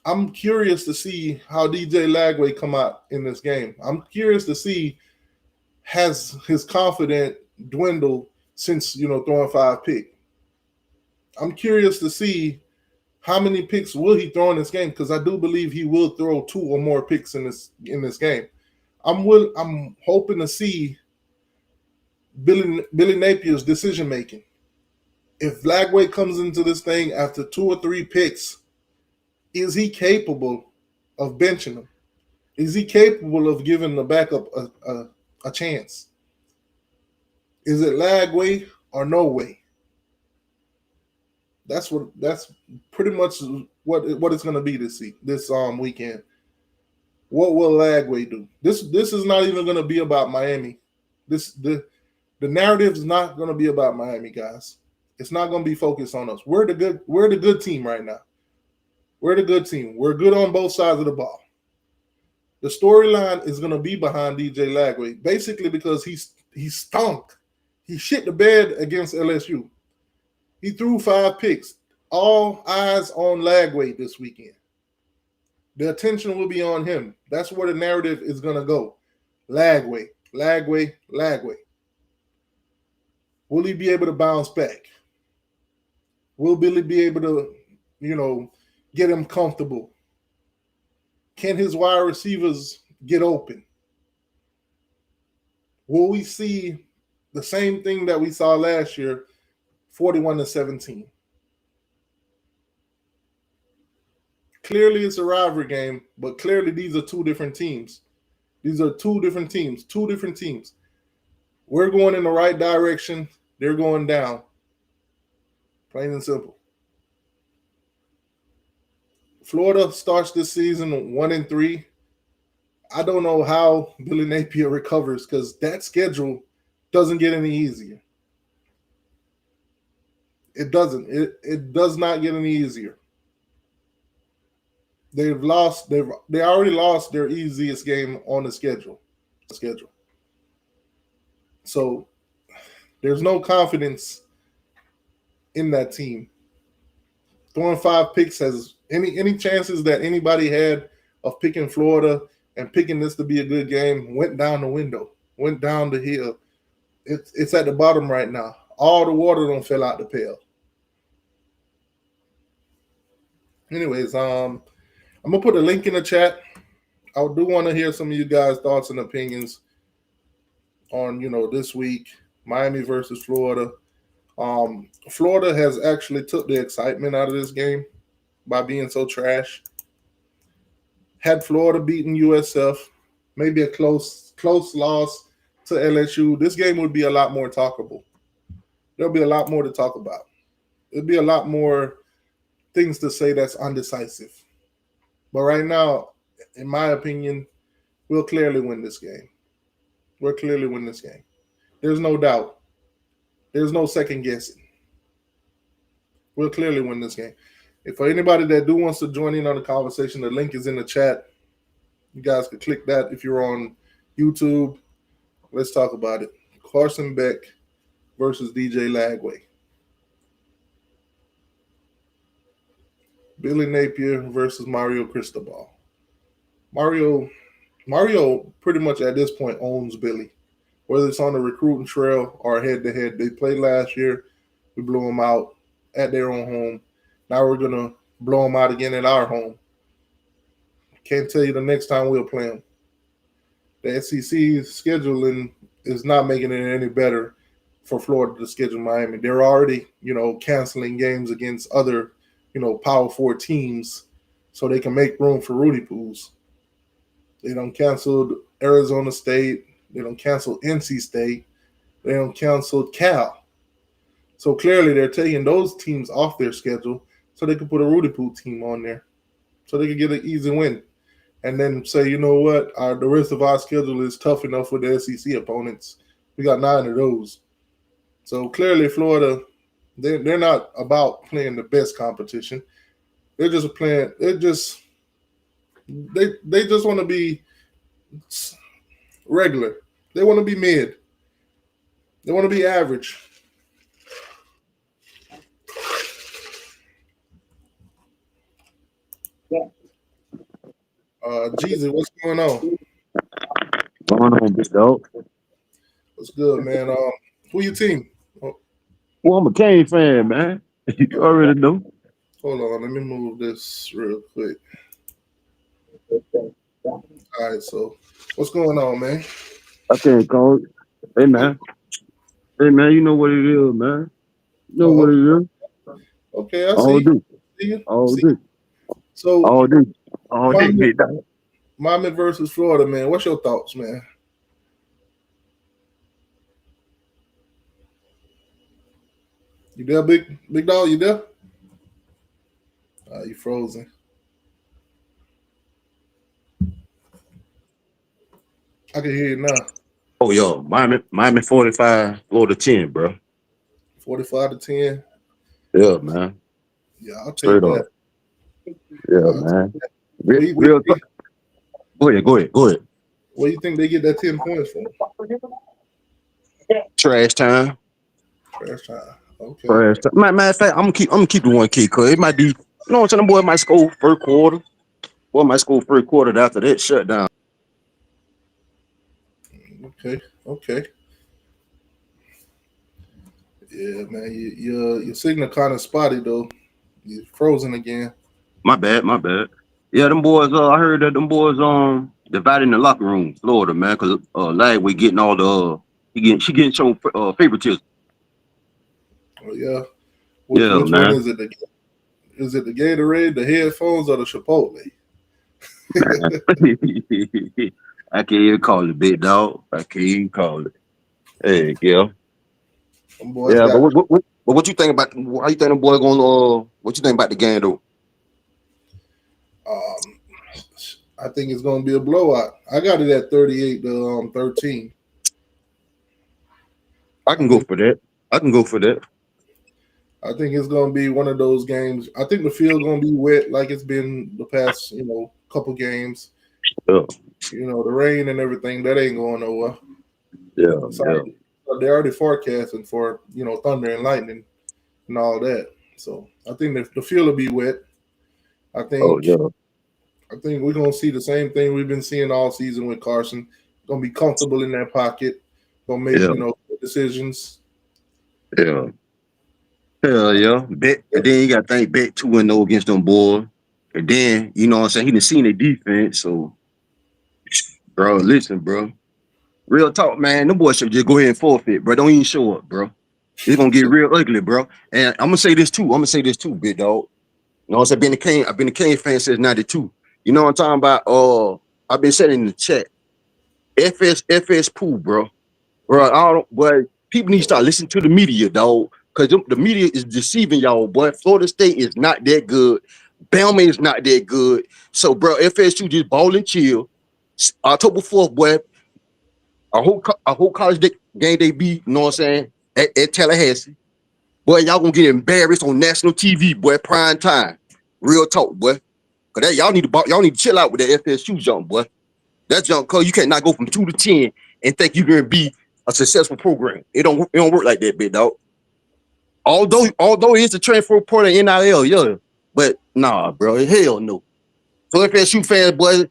I'm curious to see how DJ Lagway come out in this game. I'm curious to see, has his confidence dwindled since, throwing 5 picks. I'm curious to see how many picks will he throw in this game, because I do believe he will throw 2 or more picks in this game. I'm hoping to see Billy Napier's decision making. If Lagway comes into this thing after 2 or 3 picks, is he capable of benching him? Is he capable of giving the backup a chance? Is it Lagway or no way? That's pretty much what it's going to be this weekend. What will Lagway do? This is not even going to be about Miami. The narrative is not going to be about Miami, guys. It's not going to be focused on us. We're the good team right now. We're the good team. We're good on both sides of the ball. The storyline is going to be behind DJ Lagway, basically because he stunk. He shit the bed against LSU. He threw 5 picks. All eyes on Lagway this weekend. The attention will be on him. That's where the narrative is going to go. Lagway. Will he be able to bounce back? Will Billy be able to, get him comfortable? Can his wide receivers get open? Will we see the same thing that we saw last year, 41-17? Clearly it's a rivalry game, but clearly these are 2 different teams. These are 2 different teams. We're going in the right direction. They're going down. Plain and simple. Florida starts this season 1-3. I don't know how Billy Napier recovers, because that schedule doesn't get any easier. It doesn't. It does not get any easier. They already lost their easiest game on the schedule. So there's no confidence in that team. Throwing 5 picks has any chances that anybody had of picking Florida and picking this to be a good game went down the window, went down the hill. It's at the bottom right now. All the water don't fell out the pail. Anyways, I'm gonna put a link in the chat. I do want to hear some of you guys' thoughts and opinions on this week, Miami versus Florida. Florida has actually took the excitement out of this game by being so trash. Had Florida beaten USF, maybe a close loss to LSU, this game would be a lot more talkable. There'll be a lot more to talk about. There'll be a lot more things to say that's undecisive. But right now, in my opinion, we'll clearly win this game. We'll clearly win this game. There's no doubt. There's no second guessing. We'll clearly win this game. If for anybody that do wants to join in on the conversation, the link is in the chat. You guys can click that if you're on YouTube. Let's talk about it. Carson Beck versus DJ Lagway. Billy Napier versus Mario Cristobal. Mario pretty much at this point owns Billy. Whether it's on the recruiting trail or head-to-head. They played last year. We blew them out at their own home. Now we're going to blow them out again at our home. Can't tell you the next time we'll play them. The SEC scheduling is not making it any better for Florida to schedule Miami. They're already, canceling games against other, Power 4 teams so they can make room for Rudy Poos. They done canceled Arizona State. They done canceled NC State. They done canceled Cal. So clearly they're taking those teams off their schedule so they can put a Rudy Poo team on there so they can get an easy win. And then say, you know what, the rest of our schedule is tough enough with the SEC opponents. We got 9 of those. So clearly Florida, they're not about playing the best competition. They're just playing. They just want to be regular. They want to be mid. They want to be average. Jeezy, what's going on? Going on, big dog? What's good, man? Who your team? Well, I'm a Kane fan, man. You already know. Hold on, let me move this real quick. All right, so what's going on, man? I can't call it. Hey, man. Hey, man, you know what it is, man. You know what it is. Okay, I All see. day. See you. All See. day. So All day. All day, big dog. Miami versus Florida, man. What's your thoughts, man? You there, big dog? You there? You frozen. I can hear you now. Oh, yo, Miami 45, Florida 10, bro. 45-10. Yeah, man. Yeah, I'll take Straight that. up. Yeah, man. Real Go ahead. What do you think they get that 10 points from? Trash time. Trash time. Okay. Trash time. Matter of fact, I'm gonna keep the one key, cause it might be. You know what I'm saying? The boy might score first quarter. Boy might score first quarter after that shutdown. Okay. Yeah, man. Your signal kind of spotty though. You're frozen again. My bad. Yeah, them boys. I heard that them boys divided in the locker room, Florida, man, cause Lagway getting all the she getting shown favoritism. Oh yeah. Yeah, Which man. one is it? Is it the Gatorade, the headphones, or the Chipotle? I can't even call it, big dog. I can't even call it. Hey, Gil. Them boys Yeah, got. but what you think about? How you think them boy going? What you think about the game though? I think it's going to be a blowout. I got it at 38-13. I can go for that. I think it's going to be one of those games. I think the field going to be wet like it's been the past, couple games. Yeah. The rain and everything, that ain't going nowhere. Yeah. They're already forecasting for, thunder and lightning and all that. So I think the field will be wet. I think I think we're gonna see the same thing we've been seeing all season with Carson. Gonna be comfortable in that pocket. Gonna make Yeah, good decisions. yeah, hell yeah. Bet, and then you got to think bet 2-0 against them boys. And then, you know what I'm saying? He done seen their defense. So, bro, listen, bro. Real talk, man. Them boys should just go ahead and forfeit, bro. Don't even show up, bro. It's gonna get real ugly, bro. And I'm gonna say this too. I'm gonna say this too, big dog. You know what I'm saying? I've been a Kane fan since '92. You know what I'm talking about? I've been saying in the chat. FS pool, bro. Bro, I don't, boy, people need to start listening to the media, dog. Because the media is deceiving y'all, boy. Florida State is not that good. Bama is not that good. So, bro, FSU just ball and chill. October 4th, boy, a whole college game they beat, you know what I'm saying, at Tallahassee. Boy, y'all gonna get embarrassed on national TV, boy, prime time. Real talk, boy. Cause that y'all need to chill out with that FSU jump, boy. That jump, cause you can't not go from 2 to 10 and think you're gonna be a successful program. It don't work like that, big dog. Although it's a transfer portal NIL, yeah. But nah, bro, hell no. So FSU fans, boy,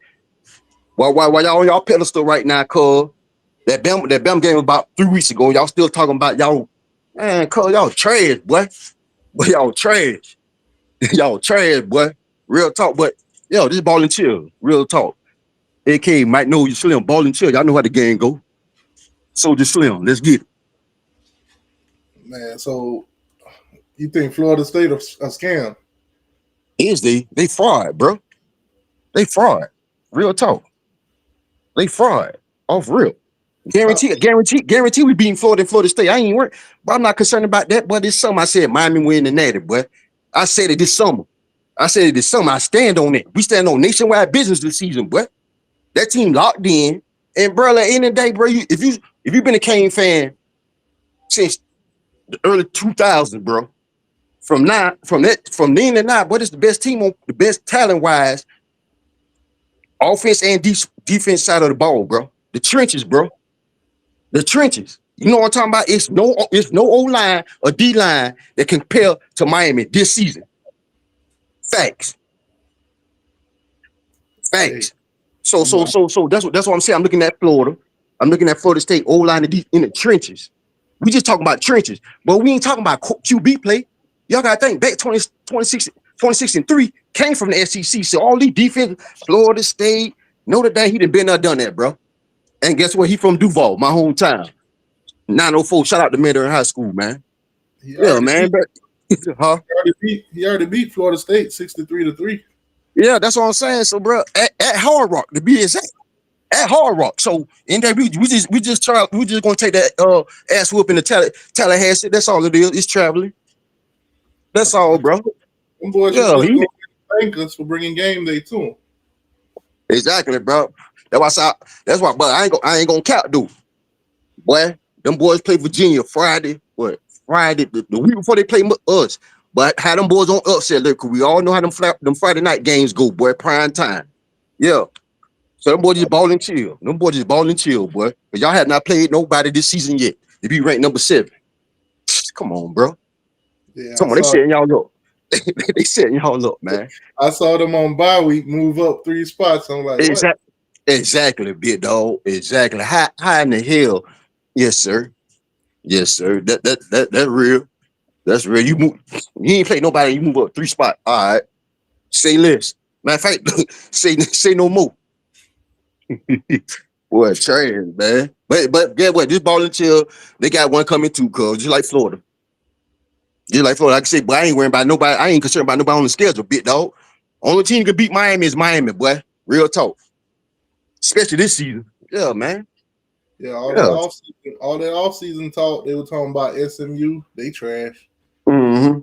why y'all on y'all pedestal right now, cuz that Bama game was about 3 weeks ago. Y'all still talking about y'all, man, cuz y'all trash, boy. But y'all trash. Y'all trash, boy. Real talk, but yo, this ball and chill. Real talk. AK might know you slim, ball and chill. Y'all know how the game go. Soldier Slim, let's get it. Man, so you think Florida State a scam? Is they fraud, bro. They fraud. Real talk. They fraud. Off real. Uh, Guarantee we beating Florida State. I ain't worried, but I'm not concerned about that. But this summer I said Miami win the natty, boy. I said it this summer. I stand on it. We stand on nationwide business this season, boy. That team locked in. And bro, at the end of the day, bro, if you've been a Kane fan since the early 2000s, bro, from then to now, what is the best team on the best talent wise, offense and defense side of the ball, bro? The trenches, bro. The trenches. You know what I'm talking about? It's no O line or D line that can compare to Miami this season. Facts. hey, Facts. So I'm so not. so so that's what I'm saying. I'm looking at Florida. I'm looking at Florida State O line in the trenches. We just talking about trenches, but we ain't talking about QB play. Y'all gotta think back 26 and 3 came from the SEC. So all these defense, Florida State, Notre Dame, he done been there, done that, bro. And guess what? He from Duval, my hometown. 904. Shout out to Mandarin High School, man. He Yeah, already man. beat. But huh? He already beat Florida State 63-3. Yeah, that's what I'm saying. So, bro, at Hard Rock, to be exact, at Hard Rock. So in that we just gonna take that ass whooping to Tallahassee. That's all it is. It's traveling. That's all, bro. Them boys should Yeah, still go thank us for bringing game day to them. exactly, bro. That's why. That's why. But I ain't gonna count, dude. Boy, them boys play Virginia Friday. What? Friday, the week before they play us. But how them boys on upset look? We all know how them Friday night games go, boy. Prime time. Yeah. So them boys just ball and chill. Them boys just ball and chill, boy. But y'all have not played nobody this season yet. They be ranked number 7. Come on, bro. Yeah, Come on, they setting y'all up. They setting y'all up, man. I saw them on bye week move up 3 spots. I'm like, what? Exactly. Exactly, big dog. Exactly. High in the hill. Yes, sir. Yes, sir. That real. That's real. You ain't play nobody. You move up 3 spots. All right. Say less. Matter of fact, say no more. Boy, trash, man. But get what? This ball and chill. They got one coming too, cuz just like Florida. Just like Florida. Like I say, but I ain't worrying about nobody. I ain't concerned about nobody on the schedule, big dog. Only team can beat Miami is Miami, boy. Real talk. Especially this season. Yeah, man. Yeah, Yeah. all that off season talk, they were talking about SMU, they trash. Mm-hmm.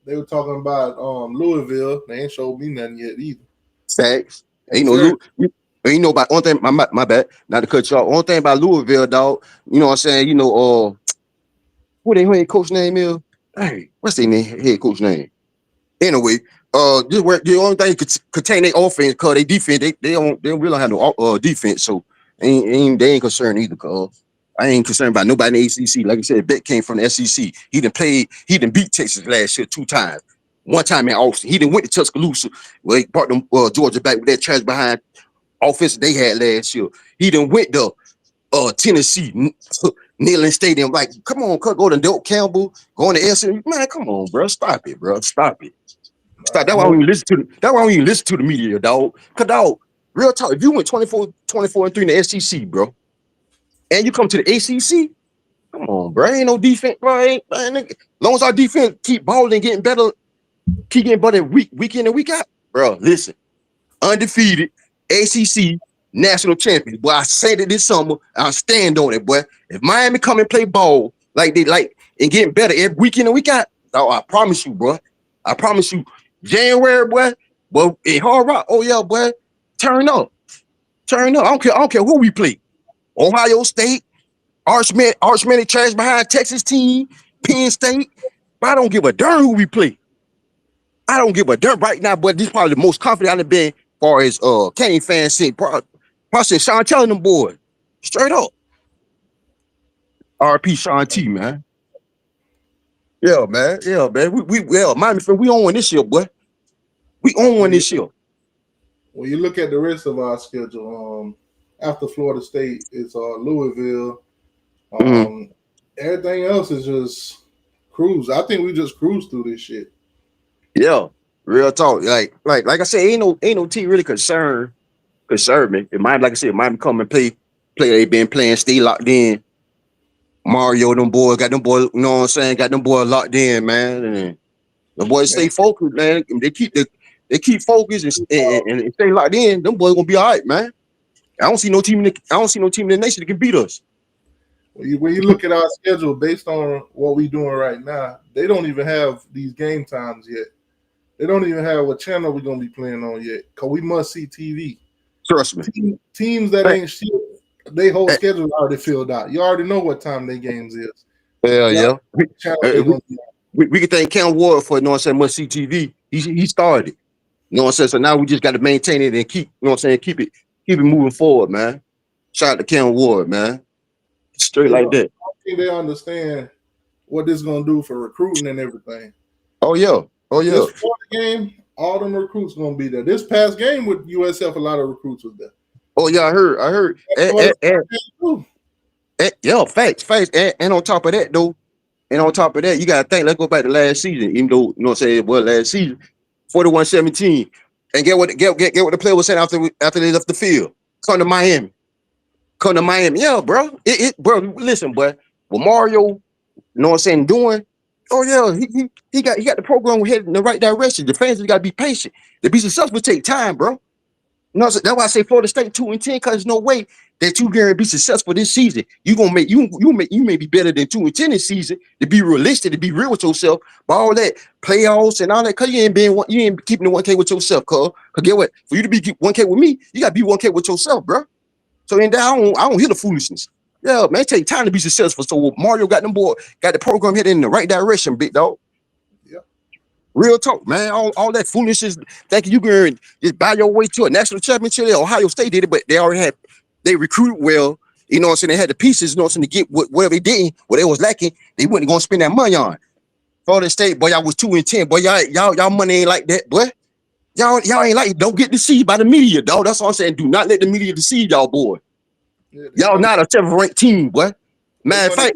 They were talking about Louisville. They ain't showed me nothing yet either. Facts. I'm Ain't no serious. you know about one thing, my bad, not to cut you off. One thing about Louisville, dog, you know what I'm saying? What their head coach name is? Hey, what's their head coach name? Anyway, just where the only thing could contain their offense, cause they defense, they don't really have no defense, so they ain't concerned either, cause I ain't concerned about nobody in the ACC. Like I said, Beck came from the SEC. He done beat Texas last year 2 times. One time in Austin, he didn't went to Tuscaloosa. Well, he brought them Georgia back with that trash behind offense they had last year. He done went to Tennessee, Neyland Stadium. Like, come on, go to Doak Campbell, going to SMU. Man, come on, bro. Stop it, bro. Stop it. Stop. That's why I don't even listen to that's why I don't even listen to the media, dog. Cause dog, real talk, if you went 24-3 in the SEC, bro, and you come to the ACC, come on, bro. Ain't no defense, bro. As long as our defense keep balling and getting better, keep getting better week in and week out, bro. Listen, undefeated ACC national champions. Boy, I said it this summer. I'll stand on it, boy. If Miami come and play ball like they like and getting better every week in and week out, I promise you, bro. I promise you, January, boy. But in Hard Rock, oh yeah, boy. Turn up. Turn up. I don't care who we play. Ohio State, Archman trash behind Texas team, Penn State. But I don't give a darn who we play. I don't give a darn right now, but this is probably the most confident I've been as far as Kane fans say. Probably Sean telling them boys. Straight up. RP Sean T, man. Yeah, man. Yeah, man. Miami fan, we on one this year, boy. We on one this year. When you look at the rest of our schedule, after Florida State, it's Louisville. Everything else is just cruise. I think we just cruise through this shit. Yeah, real talk. Like I said, ain't no team really concerned me. It might, like I said, Miami come and play. They been playing, stay locked in. Mario, them boys got them boys. You know what I'm saying? Got them boys locked in, man. And the boys stay focused, man. They keep focused and stay locked in. Them boys gonna be all right, man. I don't see no team in the nation that can beat us. When you look at our schedule based on what we're doing right now, they don't even have these game times yet. They don't even have what channel we're gonna be playing on yet. Cause we must see TV. Trust me. Teams that ain't shit, they whole schedule already filled out. You already know what time their games is. Yeah. We can thank Cam Ward for, you know what I'm saying, must see TV. He started. You know what I'm saying? So now we just got to maintain it and keep, you know what I'm saying, keep it moving forward, man. Shout out to Cam Ward, man. Straight like that. I think they understand what this is gonna do for recruiting and everything. Oh yeah. This Florida game, all them recruits gonna be there. This past game with USF, a lot of recruits was there. Oh yeah, I heard. Yeah, facts. And on top of that, though, you gotta think. Let's go back to last season. Even though, you know what I'm saying, it was last season, 41-17. And get what the player was saying after they left the field. Come to Miami. Yeah, bro. Bro, listen, boy. Well, Mario, you know what I'm saying, doing. Oh yeah, he got the program headed in the right direction. The fans got to be patient. To be successful take time, bro. You know, that's why I say Florida State 2-10, because there's no way that you gonna be successful this season. You gonna make you may be better than 2-10 this season. To be realistic, to be real with yourself, but all that playoffs and all that, cause you ain't keeping the 1K with yourself, cause get what? For you to be 1K with me, you gotta be 1K with yourself, bro. So in that, I don't hear the foolishness. Yeah, man, it take time to be successful. So Mario got the program headed in the right direction, big dog. Real talk, man. All that foolishness thinking you can just buy your way to a national championship. Ohio State did it, but they recruited well. You know what I'm saying? They had the pieces, you know what I'm saying, to get whatever they didn't, what they was lacking, they wasn't gonna spend that money on. Florida State, boy, y'all was 2-10. Boy, y'all money ain't like that, boy. Y'all ain't like, don't get deceived by the media, dog. That's all I'm saying. Do not let the media deceive y'all, boy. Y'all not a 7th-ranked team, boy. Man, their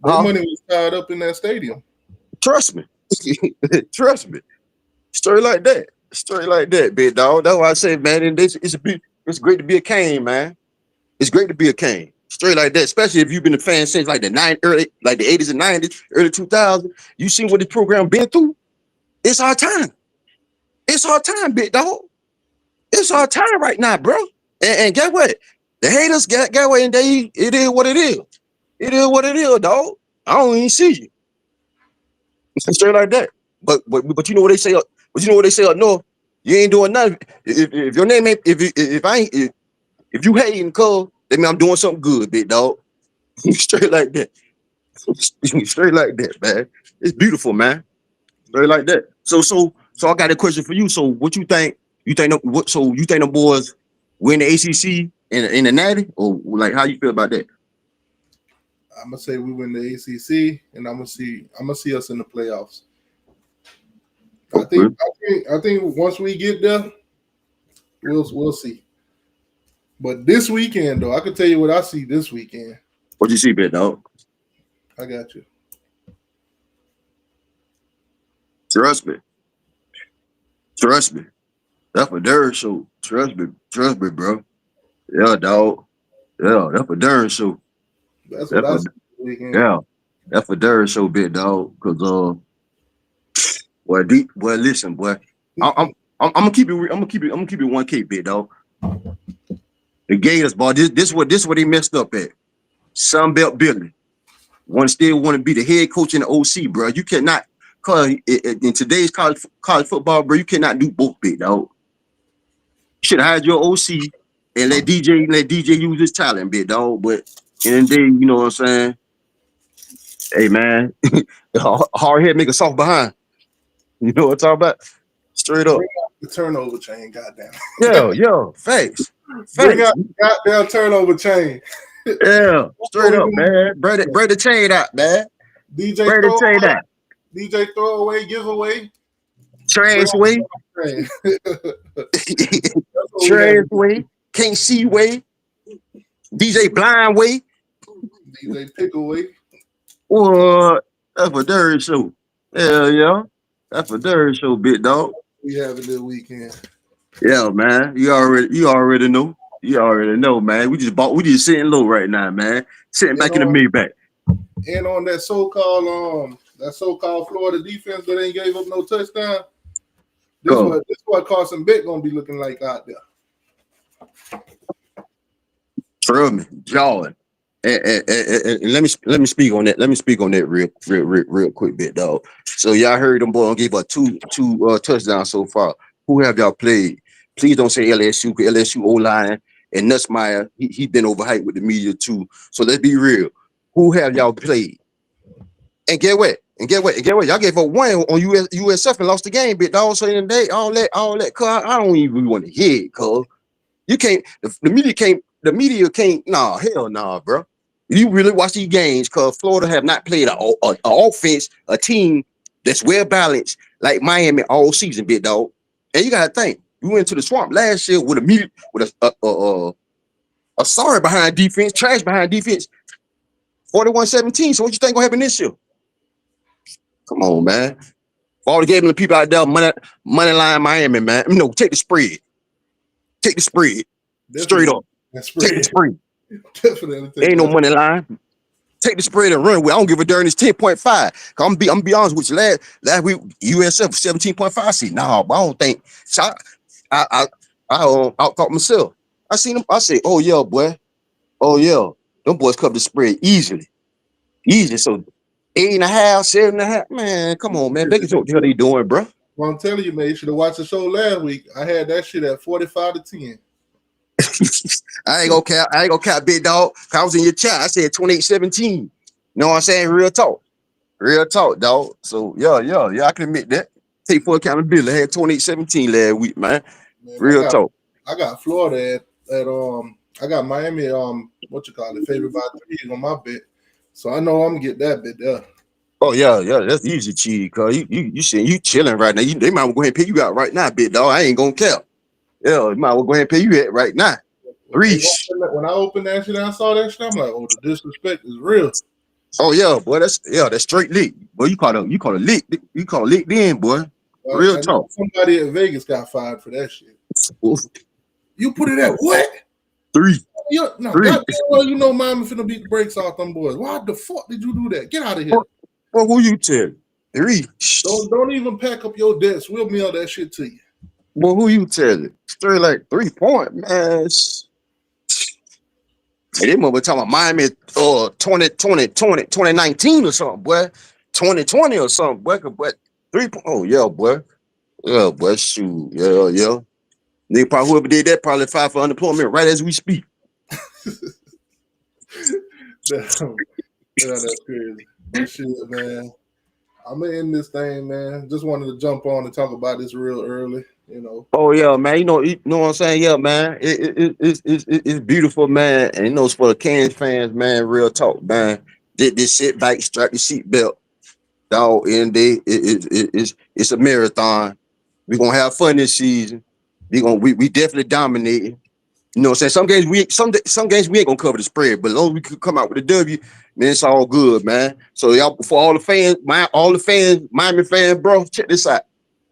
money was tied up in that stadium. Trust me. Trust me. Straight like that, big dog. That's why I say, man, it's great to be a Cane, man. It's great to be a Cane. Straight like that, especially if you've been a fan since like the 80s and 90s, early 2000s. You seen what this program been through? It's our time. It's our time, big dog. It's our time right now, bro. And guess what? The haters get what, and it is what it is. It is what it is, dog. I don't even see you. Straight like that. But you know what they say. But you know what they say up north. You ain't doing nothing. If your name ain't if you hating, cuz that mean I'm doing something good, big dog. Straight like that. Straight like that, man. It's beautiful, man. Straight like that. So I got a question for you. So what you think? You think the boys win the ACC in the Natty, or like how you feel about that? I'm gonna say we win the ACC, and I'm gonna see us in the playoffs. Okay. I think once we get there, we'll see. But this weekend, though, I can tell you what I see this weekend. What you see, big dog? I got you. Trust me. Trust me. That's a darn show. Trust me. Trust me, bro. Yeah, dog. Yeah, that's a darn show. That's what That's I a see this weekend. yeah. That's a darn show, big dog. Cause boy, boy, listen, boy. I, I'm I'm gonna keep it. I'm gonna keep it 1K, big dog. The Gators, boy. This what they messed up at. Sunbelt Billy. Still want to be the head coach in the OC, bro. You cannot, cause in today's college football, bro, you cannot do both, big dog. You should have hired your OC and let DJ use his talent, big dog. But in the day, you know what I'm saying? Hey man, hard head make a soft behind. You know what I'm talking about? Straight up. Bring out the turnover chain, goddamn. Yo, facts. Bring Facts. out the goddamn turnover chain. Yeah, straight up, man. Break the chain out, man. DJ Break the chain throwaway, out. DJ throwaway, giveaway. Bring Trash out way. the chain. That's what we Trash have to do. way. Can't see way. DJ blind way. DJ pickaway. What? That's a dirty show. Hell yeah. That's a dirty show, big dog. We have it this weekend. Yeah, man. You already know. You already know, man. We just sitting low right now, man. Sitting And back in the on Maybach. and on that so called Florida defense that ain't gave up no touchdown. Go. This what Carson Beck gonna be looking like out there. Trust me, Jordan. And let me speak on that. Let me speak on that real quick bit, dog. So y'all heard them boys gave up two touchdowns so far. Who have y'all played? Please don't say LSU, because LSU O line and Nussmeyer, he been overhyped with the media too. So let's be real. Who have y'all played? And get what? Y'all gave up one on USF and lost the game, bit dog. So in the day, all that, cuz I don't even want to hear it, cuz. You can't. The media can't. The media can't. Nah, hell nah, bro. You really watch these games because Florida have not played a offense, a team that's well balanced like Miami all season, big dog. And you gotta think, we went to the swamp last year with a sorry behind defense, trash behind defense, 41-17. So what you think gonna happen this year? Come on, man. For all the gaming people out there, money line Miami, man. No, take the spread. Take the spread. Straight up. That's Take the spread. Definitely. Ain't no money line. Take the spread and run with. I don't give a darn. It's 10.5. I'm be honest with you. Last week USF 17.5. See, nah, but I don't think. So I outthought myself. I seen them. I say, oh yeah, boy. Oh yeah, them boys cover the spread easily. So 8.5, 7.5. Man, come on, man. They can what the hell they doing, bro. Well, I'm telling you, man, you should have watched the show last week. I had that shit at 45-10. I ain't gonna cap, big dog. I was in your chat. I said 28-17. Know what I'm saying? Real talk, dog. So yeah, I can admit that. Take full accountability. I had 28-17 last week, man. Real talk. I got Florida at I got Miami what you call it, favored by 3 on my bet. So I know I'm gonna get that bit there. Oh yeah, that's easy, cheese. Cause you saying you chilling right now. They might well go ahead and pay you out right now, big dog. I ain't gonna cap. Yeah, they might well go ahead and pay you out right now. When I opened that shit, I saw that shit. I'm like, oh, the disrespect is real. Oh yeah, boy, that's straight lick. Boy, you call it lick. You call it lick then, boy. Real talk. Somebody at Vegas got fired for that shit. You put it at what? 3. Goddamn well, you know Miami finna beat the brakes off them boys. Why the fuck did you do that? Get out of here. Well, who you tell? 3. Don't even pack up your debts. We'll mail that shit to you. Well, who you telling? Straight like 3 point, man. Hey, they mother talking about Miami 2019 or something, boy. 2020 or something, boy. But 3 point. Oh yeah, boy. Yeah, boy. Shoot. Yeah. They probably whoever did that probably filed for unemployment right as we speak. That's crazy. But shit, man. I'm gonna end this thing, man. Just wanted to jump on and talk about this real early, you know. Oh yeah, man. You know what I'm saying? Yeah, man. It's beautiful, man. And you know, it's for the Kansas fans, man. Real talk, man. This sit back, strap your seatbelt. dog. And it's a marathon. We're gonna have fun this season. We definitely dominating. You know what I'm saying? Some games we ain't gonna cover the spread, but as long as we could come out with a W, man, it's all good, man. So y'all, for all the fans, Miami fans, bro, check this out.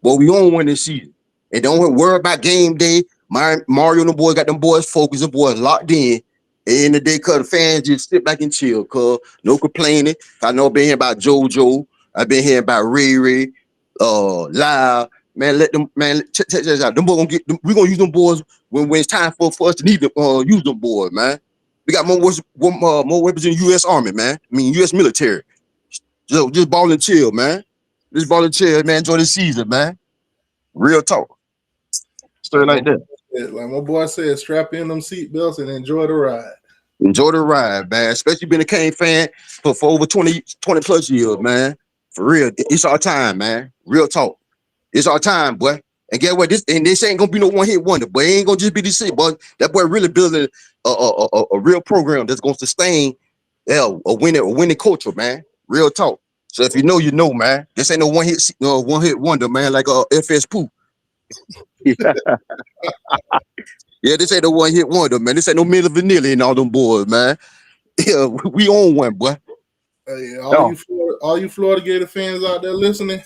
But we on one this season. And don't worry about game day. Mario and the boys got them boys focused, the boys locked in. And the day, cause the fans just sit back and chill, cause no complaining. I know I've been here about JoJo. I've been here about Ray Ray, Live. Man, let them, man, check this out. Them boys we gonna use them boys when it's time for us to need to use them boys, man. We got more weapons in the U.S. Army, man. I mean, U.S. military. Just ball and chill, man. Just ball and chill, man. Enjoy the season, man. Real talk. Like Straight my like boy that. said, strap in them seatbelts and enjoy the ride. Enjoy the ride, man. Especially being a Kane fan for over 20 plus years, man. For real. It's our time, man. Real talk. It's our time, boy. And get what? This ain't gonna be no one hit wonder, but it ain't gonna just be this shit, boy. That boy really building a real program that's gonna sustain a winning culture, man. Real talk. So if you know, you know, man. This ain't no one hit wonder, man. Like FS Pooh. Yeah, this ain't no one hit wonder, man. This ain't no Milli Vanilli and all them boys, man. Yeah, we own one, boy. Hey, Oh, all you Florida Gator fans out there listening,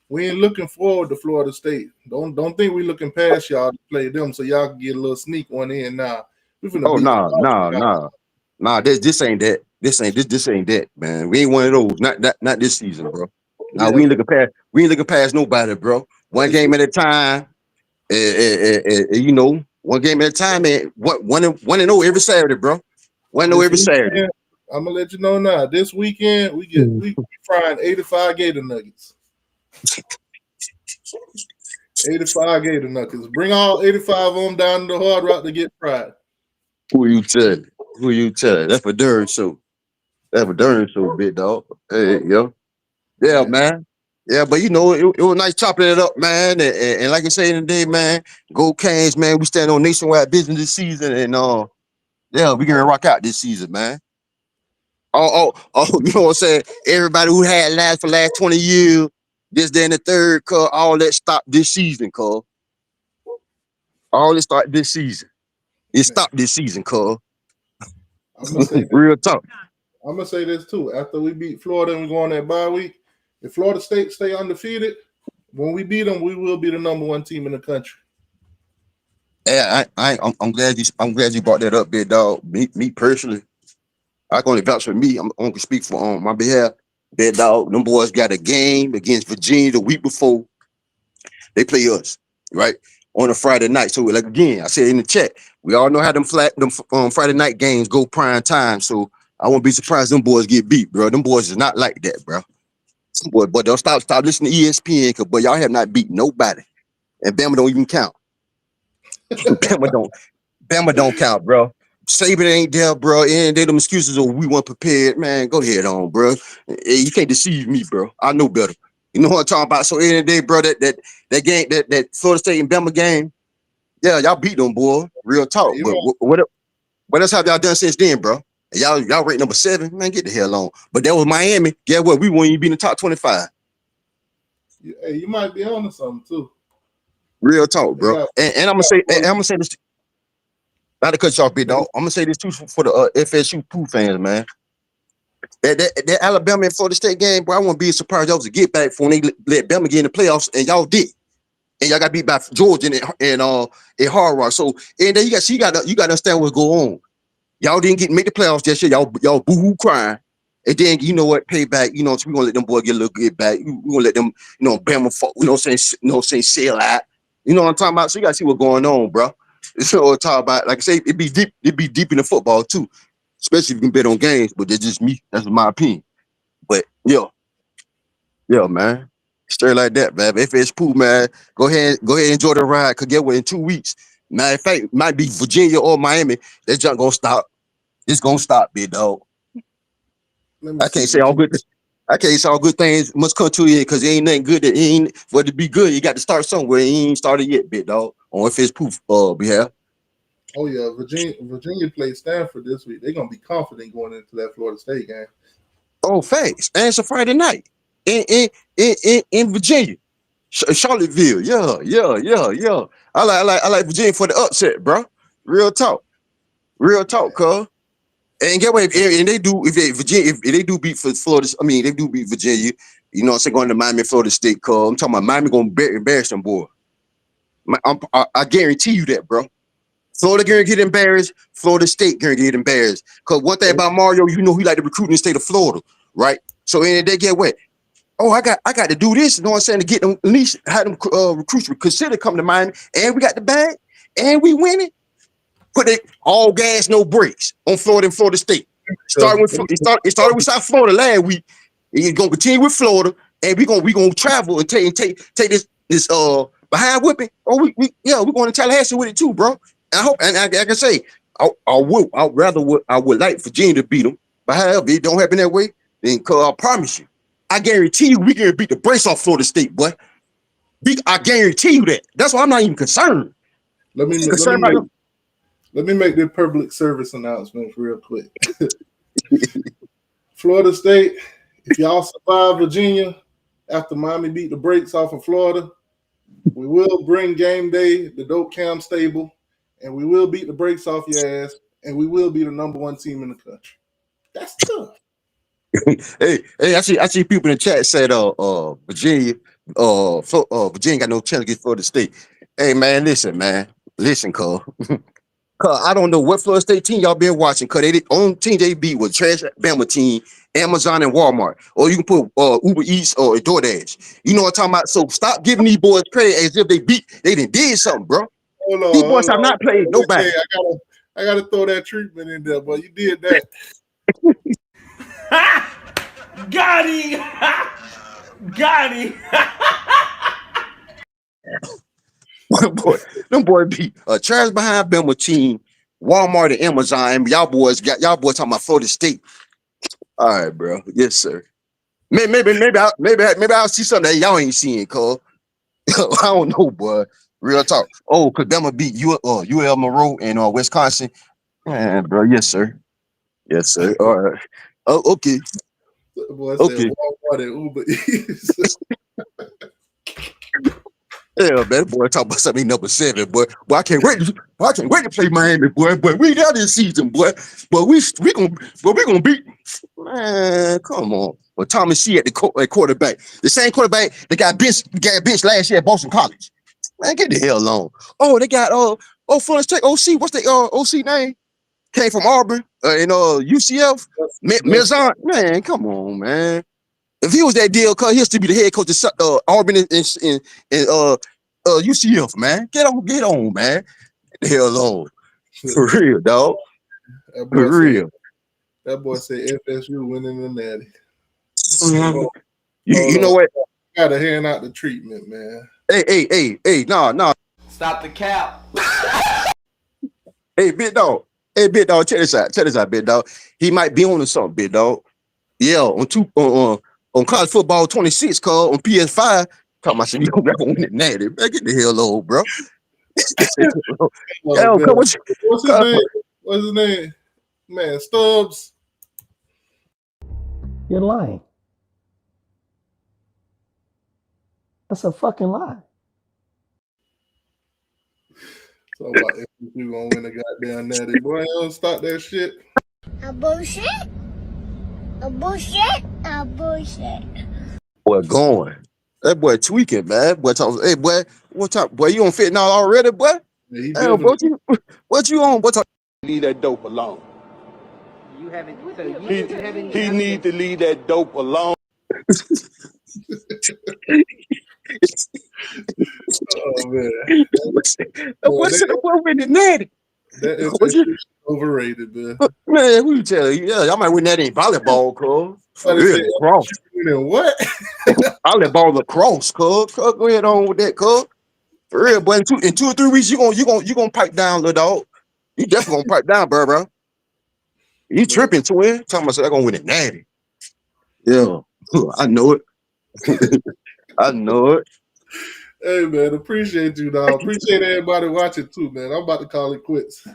we ain't looking forward to Florida State. Don't think we looking past y'all to play them so y'all can get a little sneak one in now. We finna oh, beat the nah, dog nah, shit out. nah, nah. This ain't that. This ain't that, man. We ain't one of those. Not this season, bro. Nah, Yeah, we ain't looking past nobody, bro. One it's game at a time. You know, one game at a time, man. One and oh every Saturday, bro. One and oh this every Saturday. weekend. I'm gonna let you know now. This weekend we frying 85 Gator nuggets. 85 Gator nuggets. Bring all 85 of them down to the Hard Rock to get fried. Who you tell? Who you tell? That's for darn show. That's for darn show, big dog. Hey, yo. Yeah, Man, man. Yeah, but you know, it was nice chopping it up, man. And like I say today, man, go Canes, man. We stand on nationwide business this season, and yeah, we gonna rock out this season, man. You know what I'm saying? Everybody who had last 20 years, this, then the third, cause all that stopped this season, cause all that started this season. It man. stopped this season, cause I'm gonna say this. real talk. I'm gonna say this too. After we beat Florida and we go on that bye week, if Florida State stay undefeated, when we beat them, we will be the number one team in the country. Yeah, I'm glad you brought that up, big dog. Me personally, I can only vouch for me. I'm gonna speak for on my behalf. Big dog, them boys got a game against Virginia the week before they play us, right? On a Friday night. So like again, I said in the chat, we all know how them Friday night games go prime time. So I won't be surprised them boys get beat, bro. Them boys is not like that, bro. Some boy, but don't stop listening to ESPN, cause boy, y'all have not beat nobody. And Bama don't even count. Bama don't. Bama don't count, bro. Saban ain't there, bro. And they them excuses of we weren't prepared. Man, go ahead on, bro. You can't deceive me, bro. I know better. You know what I'm talking about? So in the day, bro, that game, that Florida State and Bama game, yeah, y'all beat them, boy. Real talk. You But know, what else have y'all done since then, bro? And y'all rate number 7, man. Get the hell on. But that was Miami. Guess what? We won't even be in the top 25. hey, you might be on to something too. Real talk, They bro. got, And I'm gonna say this. Not to cut you off, big dog. I'm gonna say this too for the FSU Pooh fans, man. That Alabama and Florida State game, bro, I wouldn't be surprised y'all was a get back for when they let Bama get in the playoffs, and y'all did. And y'all got beat by Georgia and Hard Rock. So and then you got to understand what's going on. Y'all didn't make the playoffs that year. Y'all boo-hoo crying. And then you know what, payback, you know, so we're gonna let them boys get a little get back. We're gonna let them, you know, Bama you know what I'm saying, sell out. You know what I'm talking about? So you gotta see what's going on, bro. So what I'm talking about, like I say, it be deep in the football too. Especially if you can bet on games, but that's just me. That's my opinion. But yeah, man. Straight like that, man. If it's Pooh, man, go ahead and enjoy the ride. Cause get what in 2 weeks. Matter of fact, might be Virginia or Miami. That junk gonna stop. It's gonna stop, big dog. let me I see, can't say all Virginia. good. I can't say all good things must come to you because it ain't nothing good. That ain't for it to be good. You got to start somewhere. It ain't started yet, big dog. On if it's Pooh, behalf. Oh yeah, Virginia played Stanford this week. They're gonna be confident going into that Florida State game. Oh, facts. And it's a Friday night. in Virginia, Charlottesville. Yeah. I like Virginia for the upset, bro. Real talk, cuz. And get what? And they do if they do beat for Florida. I mean, they do beat Virginia. You know, what I'm saying, going to Miami, Florida State. Cuz I'm talking about Miami gonna embarrass them, boy. I guarantee you that, bro. Florida gonna get embarrassed. Florida State gonna get embarrassed. Cause one thing about Mario, you know, he like to recruit in the state of Florida, right? So and they get what? Oh, I got to do this. You know what I'm saying? To get them at least have them recruits consider coming to Miami, and we got the bag, and we winning. Put it all gas, no brakes on Florida and Florida State. It started with South Florida last week. It's gonna continue with Florida, and we gonna travel and take this behind whipping. Or we're going to Tallahassee with it too, bro. And I hope, and I can say, I would like Virginia to beat them, but however it don't happen that way, then I promise you, I guarantee you, we gonna beat the brace off Florida State, boy. I guarantee you that. That's why I'm not even concerned. Let me make this public service announcement real quick. Florida State, if y'all survive Virginia after Miami beat the brakes off of Florida, we will bring game day, the dope cam stable, and we will beat the brakes off your ass, and we will be the number one team in the country. That's tough. hey, I see people in the chat said Virginia got no chance against Florida State. Hey man, listen, cuz. Cause I don't know what Florida State team y'all been watching. Cause the only team they beat was trash Bama team, Amazon and Walmart. Or you can put Uber Eats or DoorDash. You know what I'm talking about? So stop giving these boys credit as if they did something, bro. These boys have not played nobody. I gotta throw that treatment in there, but you did that. Got him! Got him! Them boy beat trash behind Bama team, Walmart and Amazon. And y'all boys talking about Florida State. All right, bro. Yes, sir. Maybe I'll see something that y'all ain't seeing, cuz. I don't know, boy. Real talk. Oh, cause Bama beat UL Monroe and Wisconsin. Man, bro. Yes, sir. Yes, sir. All right. Oh, okay. Boy, okay. Walmart and Uber Eats. Yeah, man, boy, talk about something number 7, boy. Boy, I can't wait to play Miami, boy. But we out this season, boy. But we gonna beat. Man, come on. Well, Thomas C at quarterback, the same quarterback that got benched last year at Boston College. Man, get the hell alone. Oh, they got Florida State OC. What's the OC name? Came from Auburn and UCF. Mezon. Man, come on, man. If he was that deal, cuz he'll still be the head coach of Auburn and UCF, man. Get on, man. Get the hell alone. For real, dog. For real. That boy said FSU winning the natty. You know what? Gotta hand out the treatment, man. Hey, nah. Stop the cap. Hey, big dog. Check this out, big dog. He might be on to something, big dog. Yeah, on college football 26, cuz on PS5. Talking about you gonna win the natty. Man, get the hell old, bro. What's his name? Man, Stubbs. You're lying. That's a fucking lie. So about if we gonna win the goddamn natty, boy, don't stop that shit. A bullshit. Boy, going. That boy tweaking, man. Boy, hey, boy, what's up? Boy, you on fentanyl already, boy? Yeah, hey, what you on? What's up? Leave that dope alone. You haven't. So He need to leave that dope alone. Oh man, what's the boy with the natty? That is overrated, man. Man, who you telling? Yeah, y'all might win that in volleyball, cuz. For real, cross. What? Volleyball lacrosse, cuz. Go ahead on with that, cuz. For real, boy. In 2 or 3 weeks, you gonna pipe down, little dog. You definitely gonna pipe down, bro. You tripping, twin? Talking about they're gonna win it natty. Yeah, I know it. I know it. Hey man, appreciate you, dog. Appreciate everybody watching too, man. I'm about to call it quits.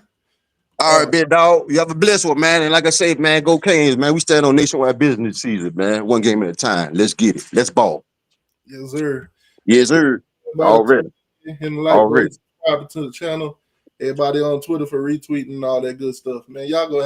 All right, big dog. You have a blessed one, man. And like I say, man, go Canes, man. We stand on nationwide business season, man. One game at a time. Let's get it. Let's ball. Yes, sir. Yes, sir. Already. Hitting the like Already. button, subscribing to the channel. Everybody on Twitter for retweeting and all that good stuff, man. Y'all go